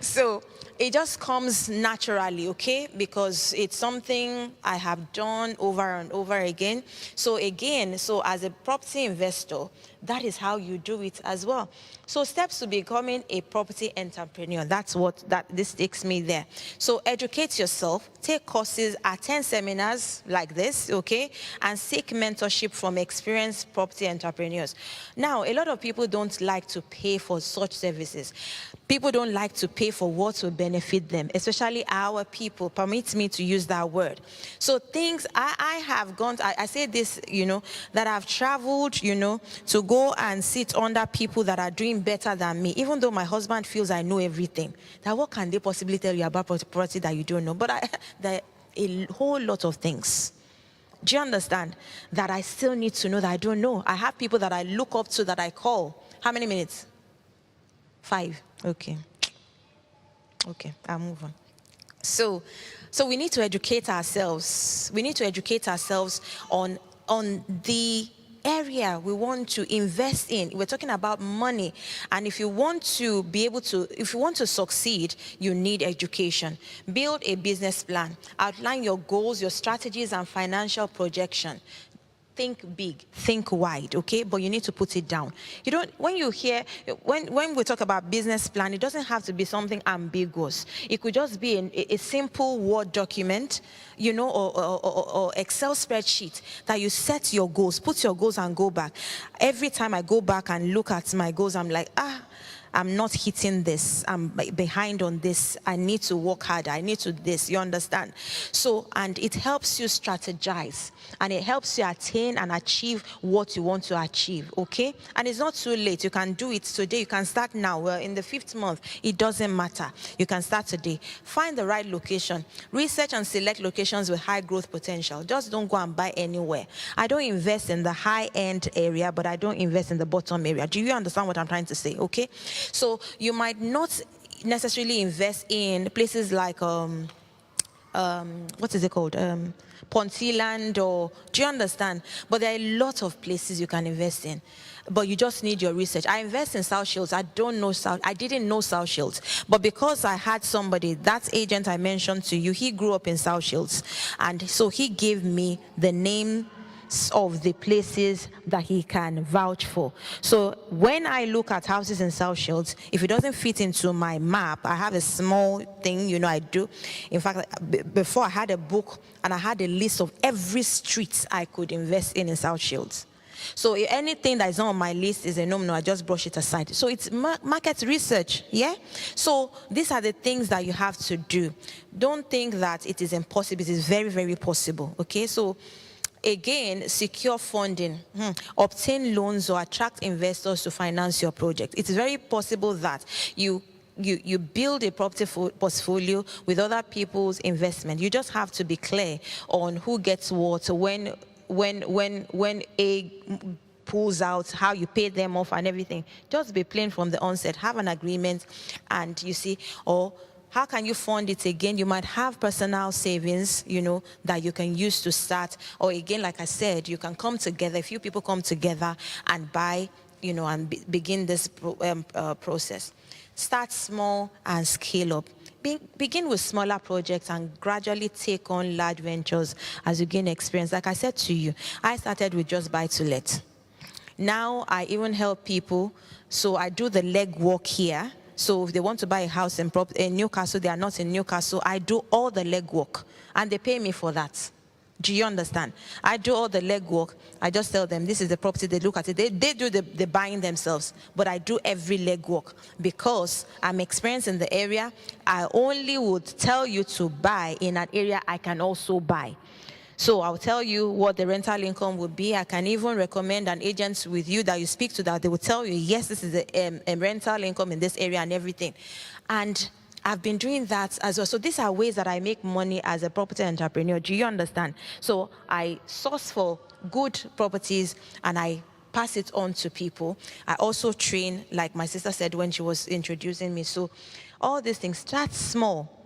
B: So it just comes naturally, okay? Because it's something I have done over and over again. So again, as a property investor, that is how you do it as well. So steps to becoming a property entrepreneur. That's what this takes me there. So educate yourself, take courses, attend seminars like this, okay? And seek mentorship from experienced property entrepreneurs. Now, a lot of people don't like to pay for such services. People don't like to pay for what will benefit them, especially our people. Permit me to use that word. So things I have gone, I say this, you know, that I've traveled, you know, to go and sit under people that are doing better than me, even though my husband feels I know everything. That what can they possibly tell you about property that you don't know? But there are a whole lot of things. Do you understand? That I still need to know that I don't know. I have people that I look up to that I call. How many minutes? 5. Okay, I'll move on. So we need to educate ourselves. We need to educate ourselves on the area we want to invest in. We're talking about money. And if you want to succeed, you need education. Build a business plan. Outline your goals, your strategies, and financial projection. think big, think wide, okay? But you need to put it down. You don't, when you hear, when we talk about business plan, it doesn't have to be something ambiguous. It could just be a simple Word document, you know, or Excel spreadsheet that you set your goals, put your goals and go back. Every time I go back and look at my goals, I'm like, I'm not hitting this. I'm behind on this. I need to work harder. I need to this. You understand? So, and it helps you strategize, and it helps you attain and achieve what you want to achieve, okay? And it's not too late. You can do it today. You can start now. Well, in the 5th month, it doesn't matter. You can start today. Find the right location. Research and select locations with high growth potential. Just don't go and buy anywhere. I don't invest in the high-end area, but I don't invest in the bottom area. Do you understand what I'm trying to say, okay? So you might not necessarily invest in places like what is it called? Pontyland, or do you understand? But there are a lot of places you can invest in, but you just need your research. I invest in South Shields. I didn't know South Shields, but because I had somebody, that agent I mentioned to you, he grew up in South Shields, and so he gave me the name of the places that he can vouch for. So when I look at houses in South Shields, if it doesn't fit into my map, I have a small thing, you know, I do. In fact, before I had a book and I had a list of every street I could invest in South Shields. So anything that is not on my list is a no, I just brush it aside. So it's market research, yeah? So these are the things that you have to do. Don't think that it is impossible. It is very, very possible, okay? So again, secure funding, obtain loans or attract investors to finance your project. It's very possible that you build a property portfolio with other people's investment. You just have to be clear on who gets what, when A pulls out, how you pay them off and everything. Just be plain from the onset. Have an agreement, and you see, or how can you fund it again? You might have personal savings, you know, that you can use to start. Or again, like I said, you can come together, a few people come together and buy, you know, and begin this process. Start small and scale up. Begin with smaller projects and gradually take on large ventures as you gain experience. Like I said to you, I started with just buy to let. Now I even help people. So I do the legwork here. So if they want to buy a house in Newcastle, they are not in Newcastle, I do all the legwork, and they pay me for that. Do you understand? I do all the legwork. I just tell them this is the property, they look at it. They do the buying themselves, but I do every legwork because I'm experienced in the area. I only would tell you to buy in an area I can also buy. So I'll tell you what the rental income would be. I can even recommend an agent with you that you speak to that they will tell you, yes, this is a rental income in this area and everything. And I've been doing that as well. So these are ways that I make money as a property entrepreneur. Do you understand? So I source for good properties and I pass it on to people. I also train, like my sister said when she was introducing me. So all these things, start small.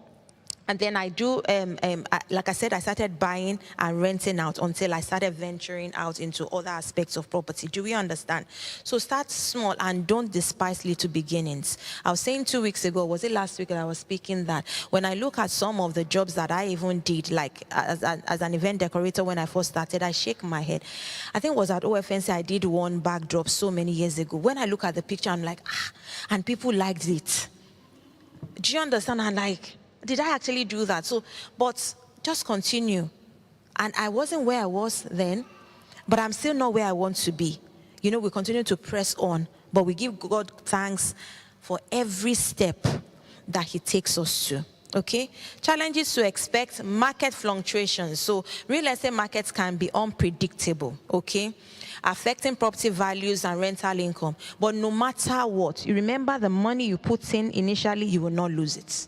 B: And then I do, like I said, I started buying and renting out until I started venturing out into other aspects of property. Do we understand? So start small and don't despise little beginnings. I was saying 2 weeks ago, was it last week that I was speaking that when I look at some of the jobs that I even did, like as an event decorator when I first started, I shake my head. I think it was at OFNC, I did one backdrop so many years ago. When I look at the picture, I'm like, and people liked it. Do you understand? I'm like, did I actually do that? So, but just continue. And I wasn't where I was then, but I'm still not where I want to be. You know, we continue to press on, but we give God thanks for every step that He takes us to. Okay? Challenges to expect: market fluctuations. So real estate markets can be unpredictable, okay? Affecting property values and rental income. But no matter what, you remember the money you put in initially, you will not lose it.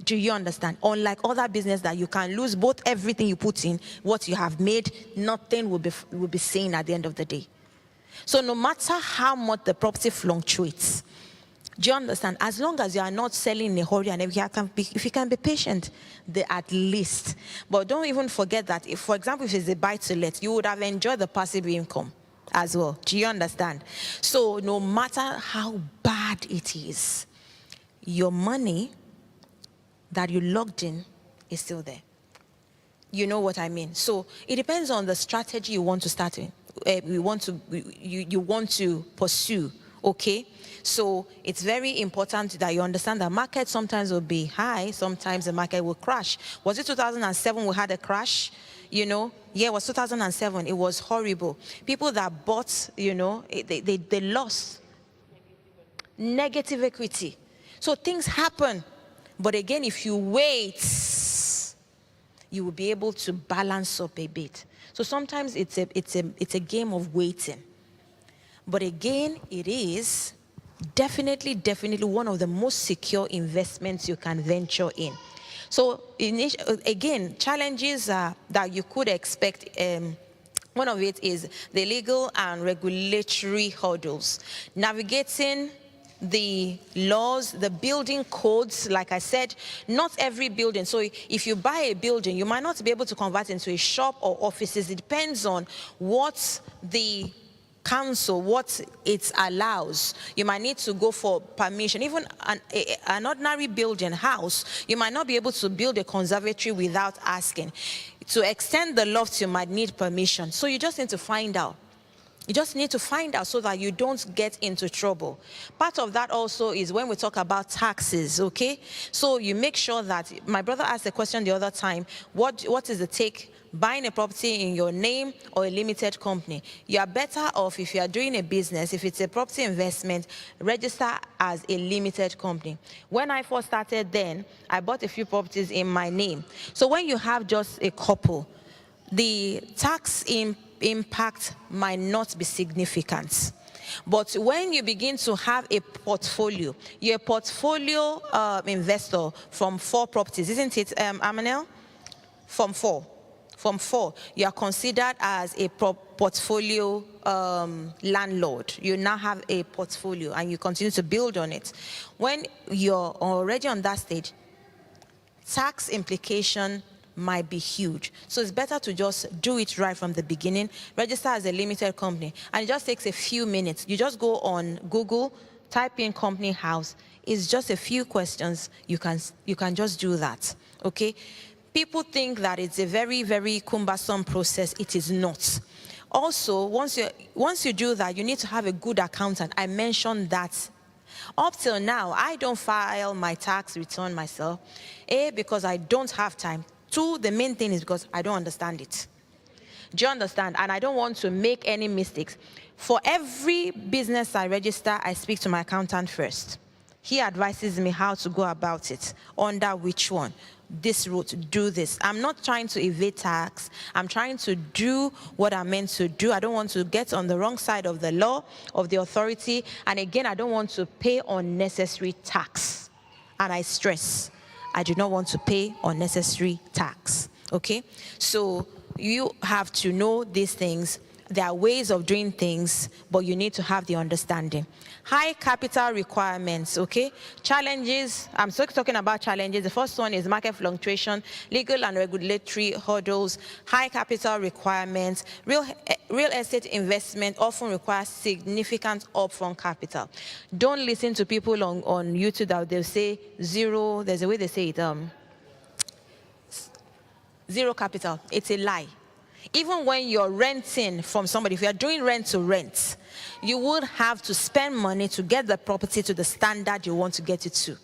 B: Do you understand? Unlike other business that you can lose both everything you put in, what you have made, nothing will be seen at the end of the day. So no matter how much the property fluctuates, do you understand? As long as you are not selling in a hurry and if you can be patient, at least. But don't even forget that if, for example, if it's a buy-to-let, you would have enjoyed the passive income as well. Do you understand? So no matter how bad it is, your money that you logged in is still there. You know what I mean? So it depends on the strategy you want to start in. You want to pursue. Okay, so it's very important that you understand that market sometimes will be high, sometimes the market will crash. Was it 2007 we had a crash? You know, yeah, it was 2007. It was horrible. People that bought, you know, they lost negative equity. So things happen. But again, if you wait, you will be able to balance up a bit. So sometimes it's a game of waiting. But again, it is definitely one of the most secure investments you can venture in. So again, challenges that you could expect. One of it is the legal and regulatory hurdles. Navigating the laws, the building codes, like I said, not every building. So if you buy a building, you might not be able to convert it into a shop or offices. It depends on what the council, what it allows. You might need to go for permission. Even an ordinary building, house, you might not be able to build a conservatory without asking. To extend the loft, you might need permission. So you just need to find out. You just need to find out so that you don't get into trouble. Part of that also is when we talk about taxes, okay? So you make sure that, my brother asked a question the other time, what is the take buying a property in your name or a limited company? You are better off if you are doing a business, if it's a property investment, register as a limited company. When I first started then, I bought a few properties in my name. So when you have just a couple, the tax impact might not be significant. But when you begin to have a portfolio, you're a portfolio investor from 4 properties, isn't it, Amanel? From 4. From 4, you are considered as a portfolio landlord. You now have a portfolio and you continue to build on it. When you're already on that stage, tax implication might be huge. So it's better to just do it right from the beginning, register as a limited company, and it just takes a few minutes. You just go on Google, type in company house. It's just a few questions. You can just do that, okay? People think that it's a very, very cumbersome process. It is not. Also, once you do that, you need to have a good accountant. I mentioned that. Up till now, I don't file my tax return myself. A, because I don't have time. 2, the main thing is because I don't understand it. Do you understand? And I don't want to make any mistakes. For every business I register, I speak to my accountant first. He advises me how to go about it, under which one. This route, do this. I'm not trying to evade tax. I'm trying to do what I'm meant to do. I don't want to get on the wrong side of the law, of the authority. And again, I don't want to pay unnecessary tax. And I stress, I do not want to pay unnecessary tax, okay? So you have to know these things. There are ways of doing things, but you need to have the understanding. High capital requirements, okay? Challenges, I'm still talking about challenges. The first one is market fluctuation, legal and regulatory hurdles, high capital requirements. Real estate investment often requires significant upfront capital. Don't listen to people on YouTube that they'll say zero, there's a way they say it, zero capital. It's a lie. Even when you're renting from somebody, if you're doing rent to rent, you would have to spend money to get the property to the standard you want to get it to.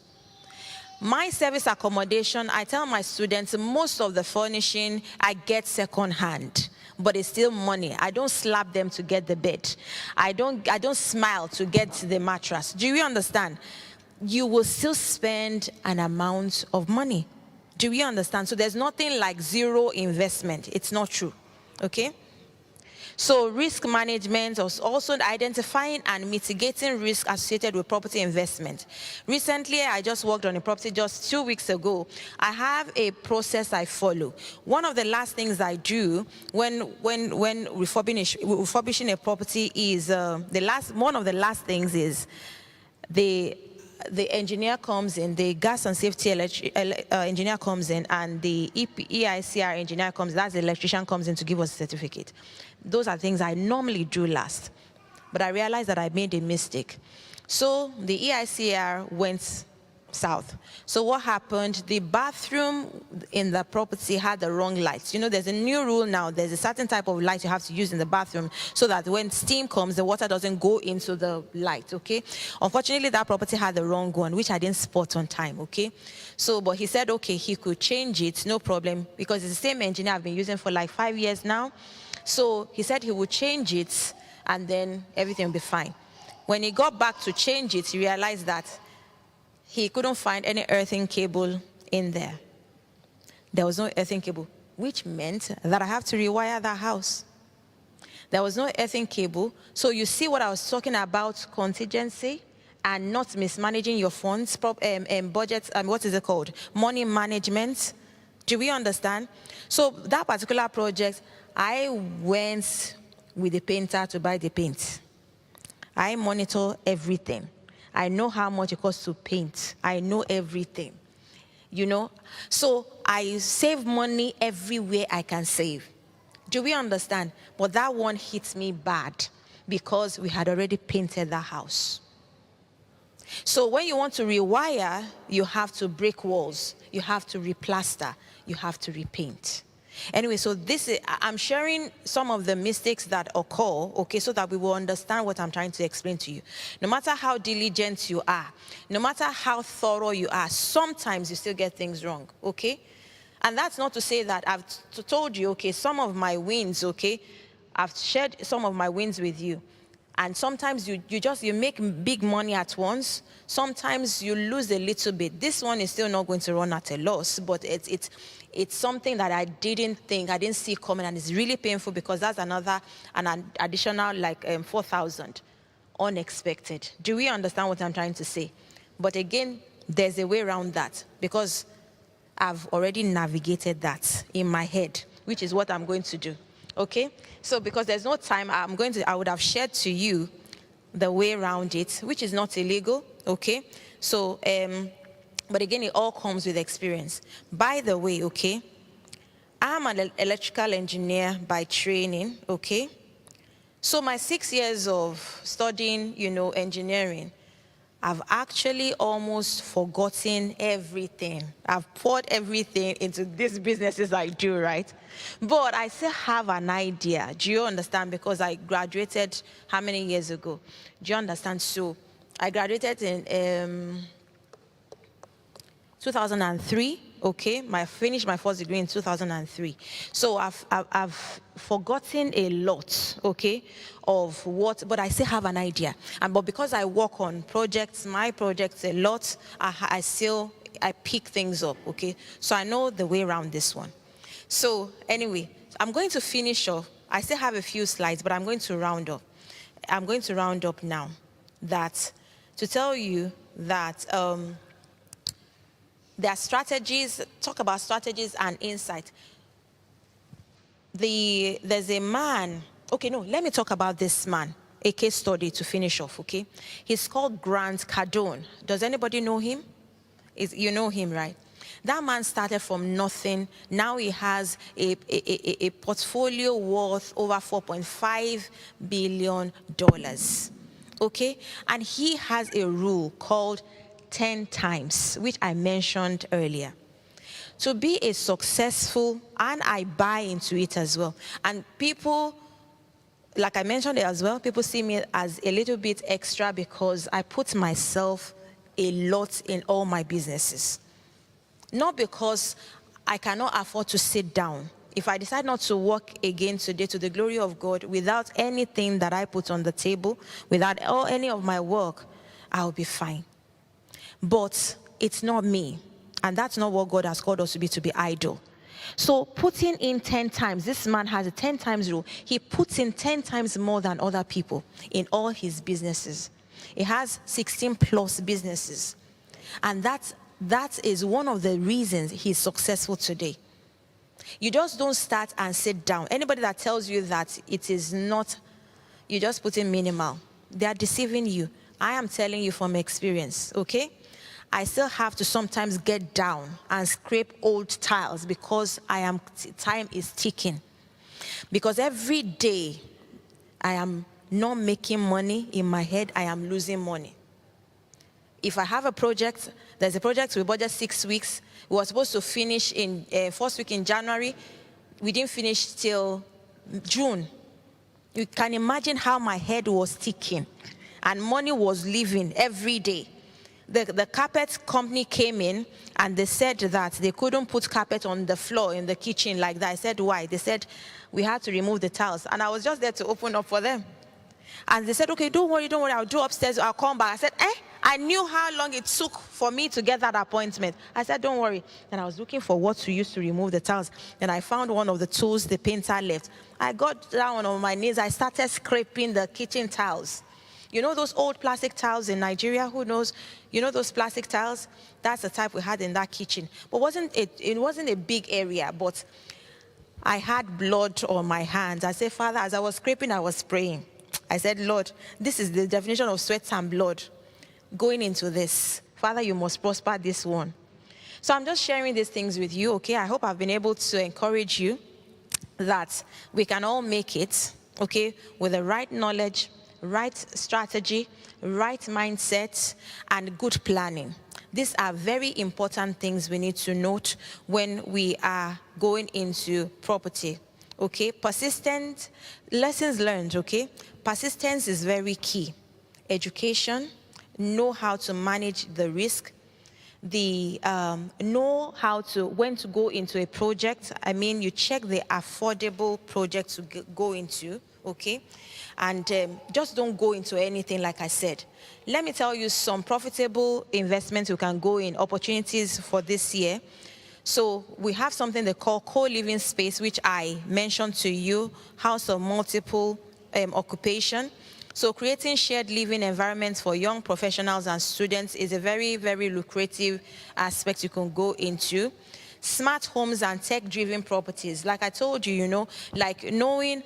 B: My service accommodation, I tell my students, most of the furnishing I get second hand, but it's still money. I don't slap them to get the bed. I don't smile to get the mattress. Do you understand? You will still spend an amount of money. Do you understand? So there's nothing like zero investment. It's not true. Okay? So risk management is also identifying and mitigating risk associated with property investment. Recently, I just worked on a property just 2 weeks ago. I have a process I follow. One of the last things I do when refurbishing a property is one of the last things is the engineer comes in, the gas and safety engineer comes in, and the EICR engineer comes, that's the electrician comes in to give us a certificate. Those are things I normally do last. But I realized that I made a mistake. So the EICR went south. So what happened? The bathroom in the property had the wrong lights. You know, there's a new rule now. There's a certain type of light you have to use in the bathroom so that when steam comes, the water doesn't go into the light, okay? Unfortunately, that property had the wrong one, which I didn't spot on time, okay? So, but he said, okay, he could change it, no problem, because it's the same engineer I've been using for like 5 years now. So he said he would change it and then everything will be fine. When he got back to change it, he realized that he couldn't find any earthing cable in there. There was no earthing cable, which meant that I have to rewire that house. There was no earthing cable. So you see what I was talking about, contingency and not mismanaging your funds, budgets, what is it called? Money management. Do we understand? So that particular project, I went with the painter to buy the paint. I monitor everything. I know how much it costs to paint. I know everything, you know. So I save money everywhere I can save. Do we understand? But that one hits me bad because we had already painted the house. So when you want to rewire, you have to break walls. You have to replaster. You have to repaint. Anyway, so I'm sharing some of the mistakes that occur, okay, so that we will understand what I'm trying to explain to you. No matter how diligent you are, no matter how thorough you are, sometimes you still get things wrong, okay? And that's not to say that I've told you, okay, some of my wins, okay, I've shared some of my wins with you. And sometimes you make big money at once. Sometimes you lose a little bit. This one is still not going to run at a loss, but it's something that I didn't see coming, and it's really painful because that's an additional like 4,000, unexpected. Do we understand what I'm trying to say? But again, there's a way around that because I've already navigated that in my head, which is what I'm going to do. Okay, so because there's no time, I would have shared to you the way around it, which is not illegal, okay? So, but again, it all comes with experience. By the way, okay, I'm an electrical engineer by training, okay? So my 6 years of studying, you know, engineering, I've actually almost forgotten everything. I've poured everything into these businesses I do, right? But I still have an idea. Do you understand? Because I graduated how many years ago? Do you understand? So I graduated in 2003. Okay, I finished my first degree in 2003. So I've forgotten a lot, okay, of what, but I still have an idea. But because I work on projects, my projects a lot, I pick things up, okay? So I know the way around this one. So anyway, I'm going to finish off. I still have a few slides, but I'm going to round up. I'm going to round up now to tell you that there are strategies, talk about strategies and insight. There's a man, okay, no, let me talk about this man, a case study to finish off, okay? He's called Grant Cardone. Does anybody know him? You know him, right? That man started from nothing. Now he has a portfolio worth over $4.5 billion, okay? And he has a rule called 10 times, which I mentioned earlier. To be a successful, and I buy into it as well. And people, like I mentioned it as well, people see me as a little bit extra because I put myself a lot in all my businesses. Not because I cannot afford to sit down. If I decide not to work again today to the glory of God, without anything that I put on the table, without any of my work, I'll be fine. But it's not me. And that's not what God has called us to be idle. So putting in 10 times, this man has a 10 times rule. He puts in 10 times more than other people in all his businesses. He has 16 plus businesses. And that is one of the reasons he's successful today. You just don't start and sit down. Anybody that tells you that it is not, you just put in minimal, they are deceiving you. I am telling you from experience, okay? I still have to sometimes get down and scrape old tiles because time is ticking. Because every day I am not making money in my head, I am losing money. if I have a project, there's a project we budget 6 weeks. We were supposed to finish in first week in January. We didn't finish till June. You can imagine how my head was ticking and money was leaving every day. The carpet company came in and they said that they couldn't put carpet on the floor in the kitchen like that. I said, why? They said, we had to remove the tiles. And I was just there to open up for them. And they said, okay, don't worry, I'll do upstairs, I'll come back. I said, I knew how long it took for me to get that appointment. I said, don't worry. And I was looking for what to use to remove the tiles. Then I found one of the tools the painter left. I got down on my knees, I started scraping the kitchen tiles. You know those old plastic tiles in Nigeria? Who knows? You know those plastic tiles? That's the type we had in that kitchen. But it wasn't a big area, but I had blood on my hands. I said, Father, as I was scraping, I was praying. I said, Lord, this is the definition of sweat and blood going into this. Father, you must prosper this one. So I'm just sharing these things with you, okay? I hope I've been able to encourage you that we can all make it, okay, with the right knowledge, right strategy, right mindset, and good planning. These are very important things we need to note when we are going into property, okay? Persistent, lessons learned, okay? Persistence is very key. Education, know how to manage the risk, know how to, when to go into a project. I mean, you check the affordable project to go into, okay? And just don't go into anything, like I said. Let me tell you some profitable investments you can go in, opportunities for this year. So we have something they call co-living space, which I mentioned to you, house of multiple occupation. So creating shared living environments for young professionals and students is a very, very lucrative aspect you can go into. Smart homes and tech-driven properties. Like I told you, you know, like knowing,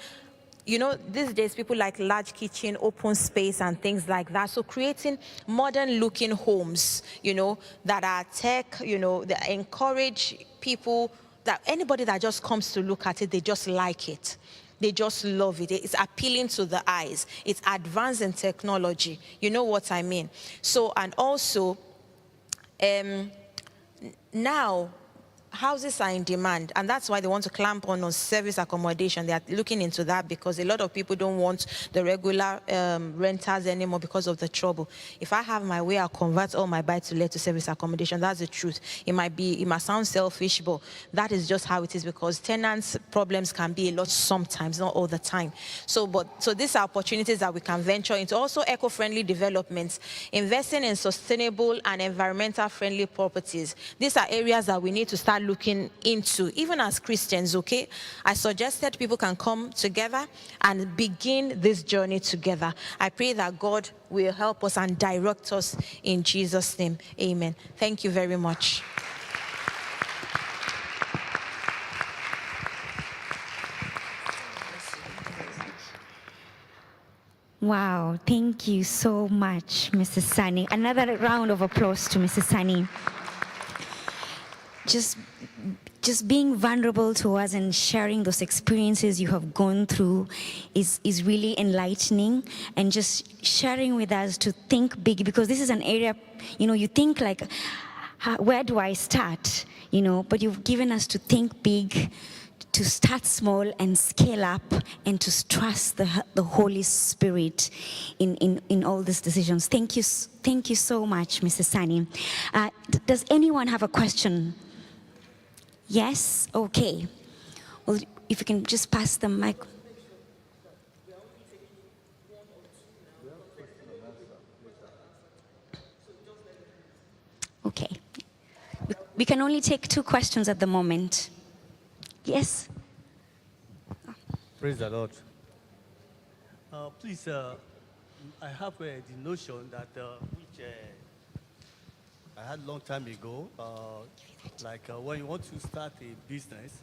B: you know, these days people like large kitchen, open space and things like that. So creating modern looking homes, you know, that are tech, you know, that encourage people, that anybody that just comes to look at it, they just like it. They just love it. It's appealing to the eyes. It's advanced in technology. You know what I mean? So, and also, now, houses are in demand, and that's why they want to clamp on service accommodation. They are looking into that because a lot of people don't want the regular renters anymore because of the trouble. If I have my way, I'll convert all my buy-to-let to service accommodation. That's the truth. It might sound selfish, but that is just how it is, because tenants' problems can be a lot sometimes, not all the time. So these are opportunities that we can venture into. Also, eco-friendly developments, investing in sustainable and environmental-friendly properties. These are areas that we need to start looking into, even as Christians, okay? I suggested people can come together and begin this journey together. I pray that God will help us and direct us in Jesus' name. Amen. Thank you very much.
A: Wow, thank you so much, Mrs. Sanni. Another round of applause to Mrs. Sanni. Just being vulnerable to us and sharing those experiences you have gone through is really enlightening, and just sharing with us to think big, because this is an area, you know, you think like, where do I start, you know, but you've given us to think big, to start small and scale up, and to trust the Holy Spirit in all these decisions. Thank you so much, Mrs. Sanni. Does anyone have a question? Yes? Okay. Well, if you can just pass the mic. Okay. We can only take 2 questions at the moment. Yes?
C: Praise the Lord. Please, I have the notion that which I had a long time ago, when you want to start a business,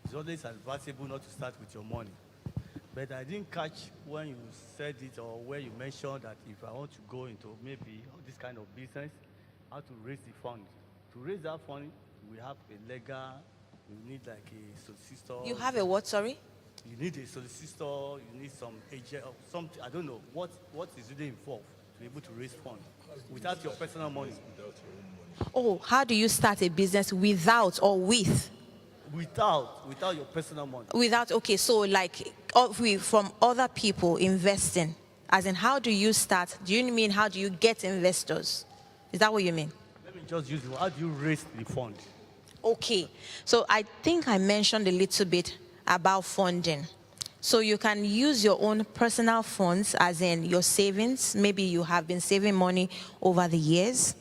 C: it's always advisable not to start with your money. But I didn't catch when you said it, or where you mentioned that if I want to go into maybe this kind of business, how to raise the fund. To raise that fund, we have a legal, you need like a solicitor.
B: You have a what, sorry?
C: You need a solicitor, you need some agent, or something, I don't know. What is really involved to be able to raise funds? without your personal money.
B: Oh, how do you start a business without or with?
C: Without your personal money.
B: Without, okay, so like from other people investing, as in how do you start? Do you mean how do you get investors? Is that what you mean?
C: Let me just use it. How do you raise the fund?
B: Okay, so I think I mentioned a little bit about funding. So you can use your own personal funds, as in your savings. Maybe you have been saving money over the years.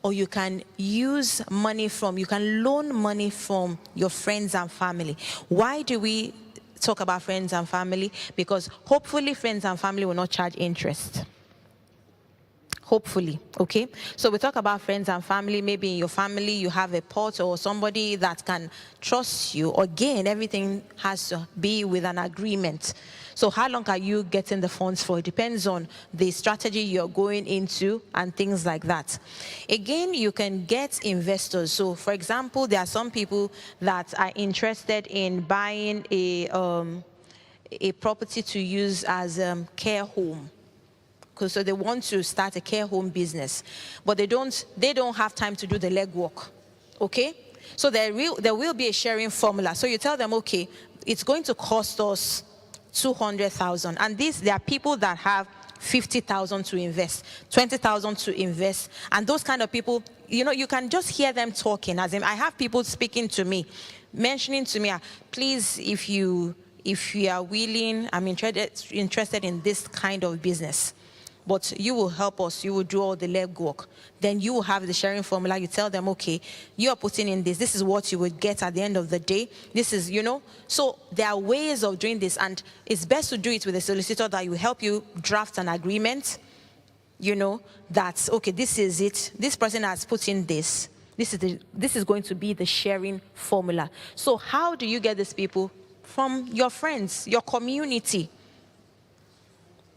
B: Or you can use money you can loan money from your friends and family. Why do we talk about friends and family? Because hopefully friends and family will not charge interest. Hopefully, okay? So we talk about friends and family. Maybe in your family you have a pot or somebody that can trust you. Again, everything has to be with an agreement. So how long are you getting the funds for? It depends on the strategy you're going into and things like that. Again, you can get investors. So for example, there are some people that are interested in buying a property to use as a care home. So they want to start a care home business, but they don't have time to do the legwork, okay? So there will be a sharing formula. So you tell them, okay, it's going to cost us 200,000, and there are people that have 50,000 to invest, 20,000 to invest, and those kind of people, you can just hear them talking. As in, I have people speaking to me, mentioning to me, please, if you are willing, I'm interested in this kind of business. But you will help us, you will do all the legwork. Then you will have the sharing formula. You tell them, okay, you are putting in this is what you would get at the end of the day. This is, So there are ways of doing this, and it's best to do it with a solicitor that will help you draft an agreement, that, okay, this is it. This person has put in this. This is going to be the sharing formula. So how do you get these people? From your friends, your community.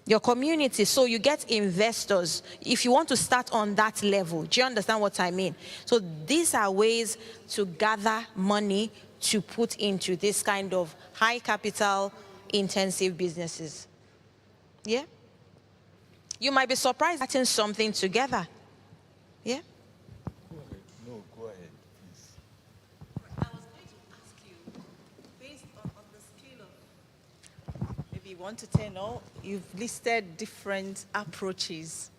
B: Your community. So you get investors if you want to start on that level. Do you understand what I mean? So these are ways to gather money to put into this kind of high capital intensive businesses. Yeah? You might be surprised getting something together. Yeah?
D: No, go ahead, please.
E: I was going to ask you, based on the scale of maybe 1 to 10, or you've listed different approaches,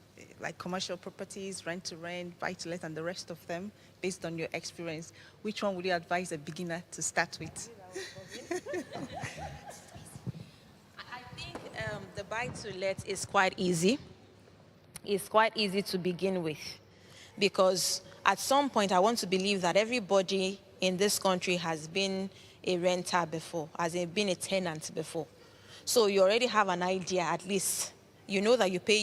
E: like commercial properties, rent to rent, buy to let, and the rest of them, based on your experience. Which one would you advise a beginner to start with?
B: I think the buy to let is quite easy. It's quite easy to begin with, because at some point I want to believe that everybody in this country has been a renter before, has been a tenant before. So you already have an idea, at least. You know that you pay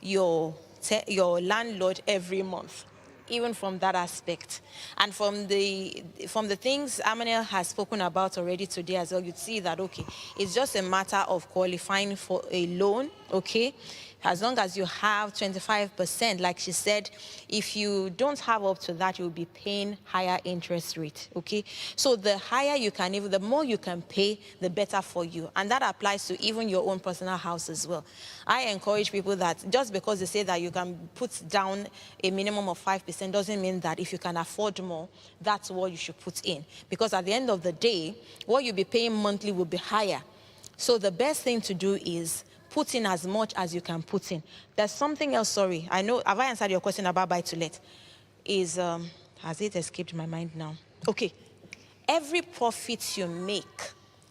B: your landlord every month, even from that aspect. And from the things Amanel has spoken about already today as well, you'd see that, okay, it's just a matter of qualifying for a loan, okay? As long as you have 25%, like she said, if you don't have up to that, you'll be paying higher interest rate, okay? So the higher you can, the more you can pay, the better for you. And that applies to even your own personal house as well. I encourage people that just because they say that you can put down a minimum of 5% doesn't mean that if you can afford more, that's what you should put in. Because at the end of the day, what you'll be paying monthly will be higher. So the best thing to do is put in as much as you can put in. There's something else, sorry. I know, have I answered your question about buy to let? Has it escaped my mind now? Okay. Every profit you make,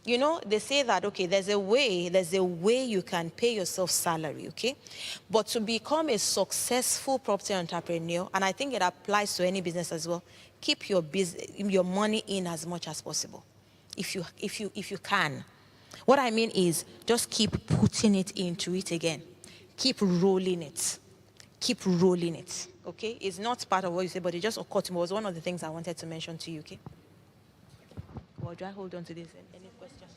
B: they say that, okay, there's a way you can pay yourself salary, okay? But to become a successful property entrepreneur, and I think it applies to any business as well, keep your money in as much as possible, if you can. What I mean is just keep putting it into it again. Keep rolling it. Keep rolling it. Okay? It's not part of what you say, but it just occurred to me. It was one of the things I wanted to mention to you, okay? Well, do I hold on to this? Any questions?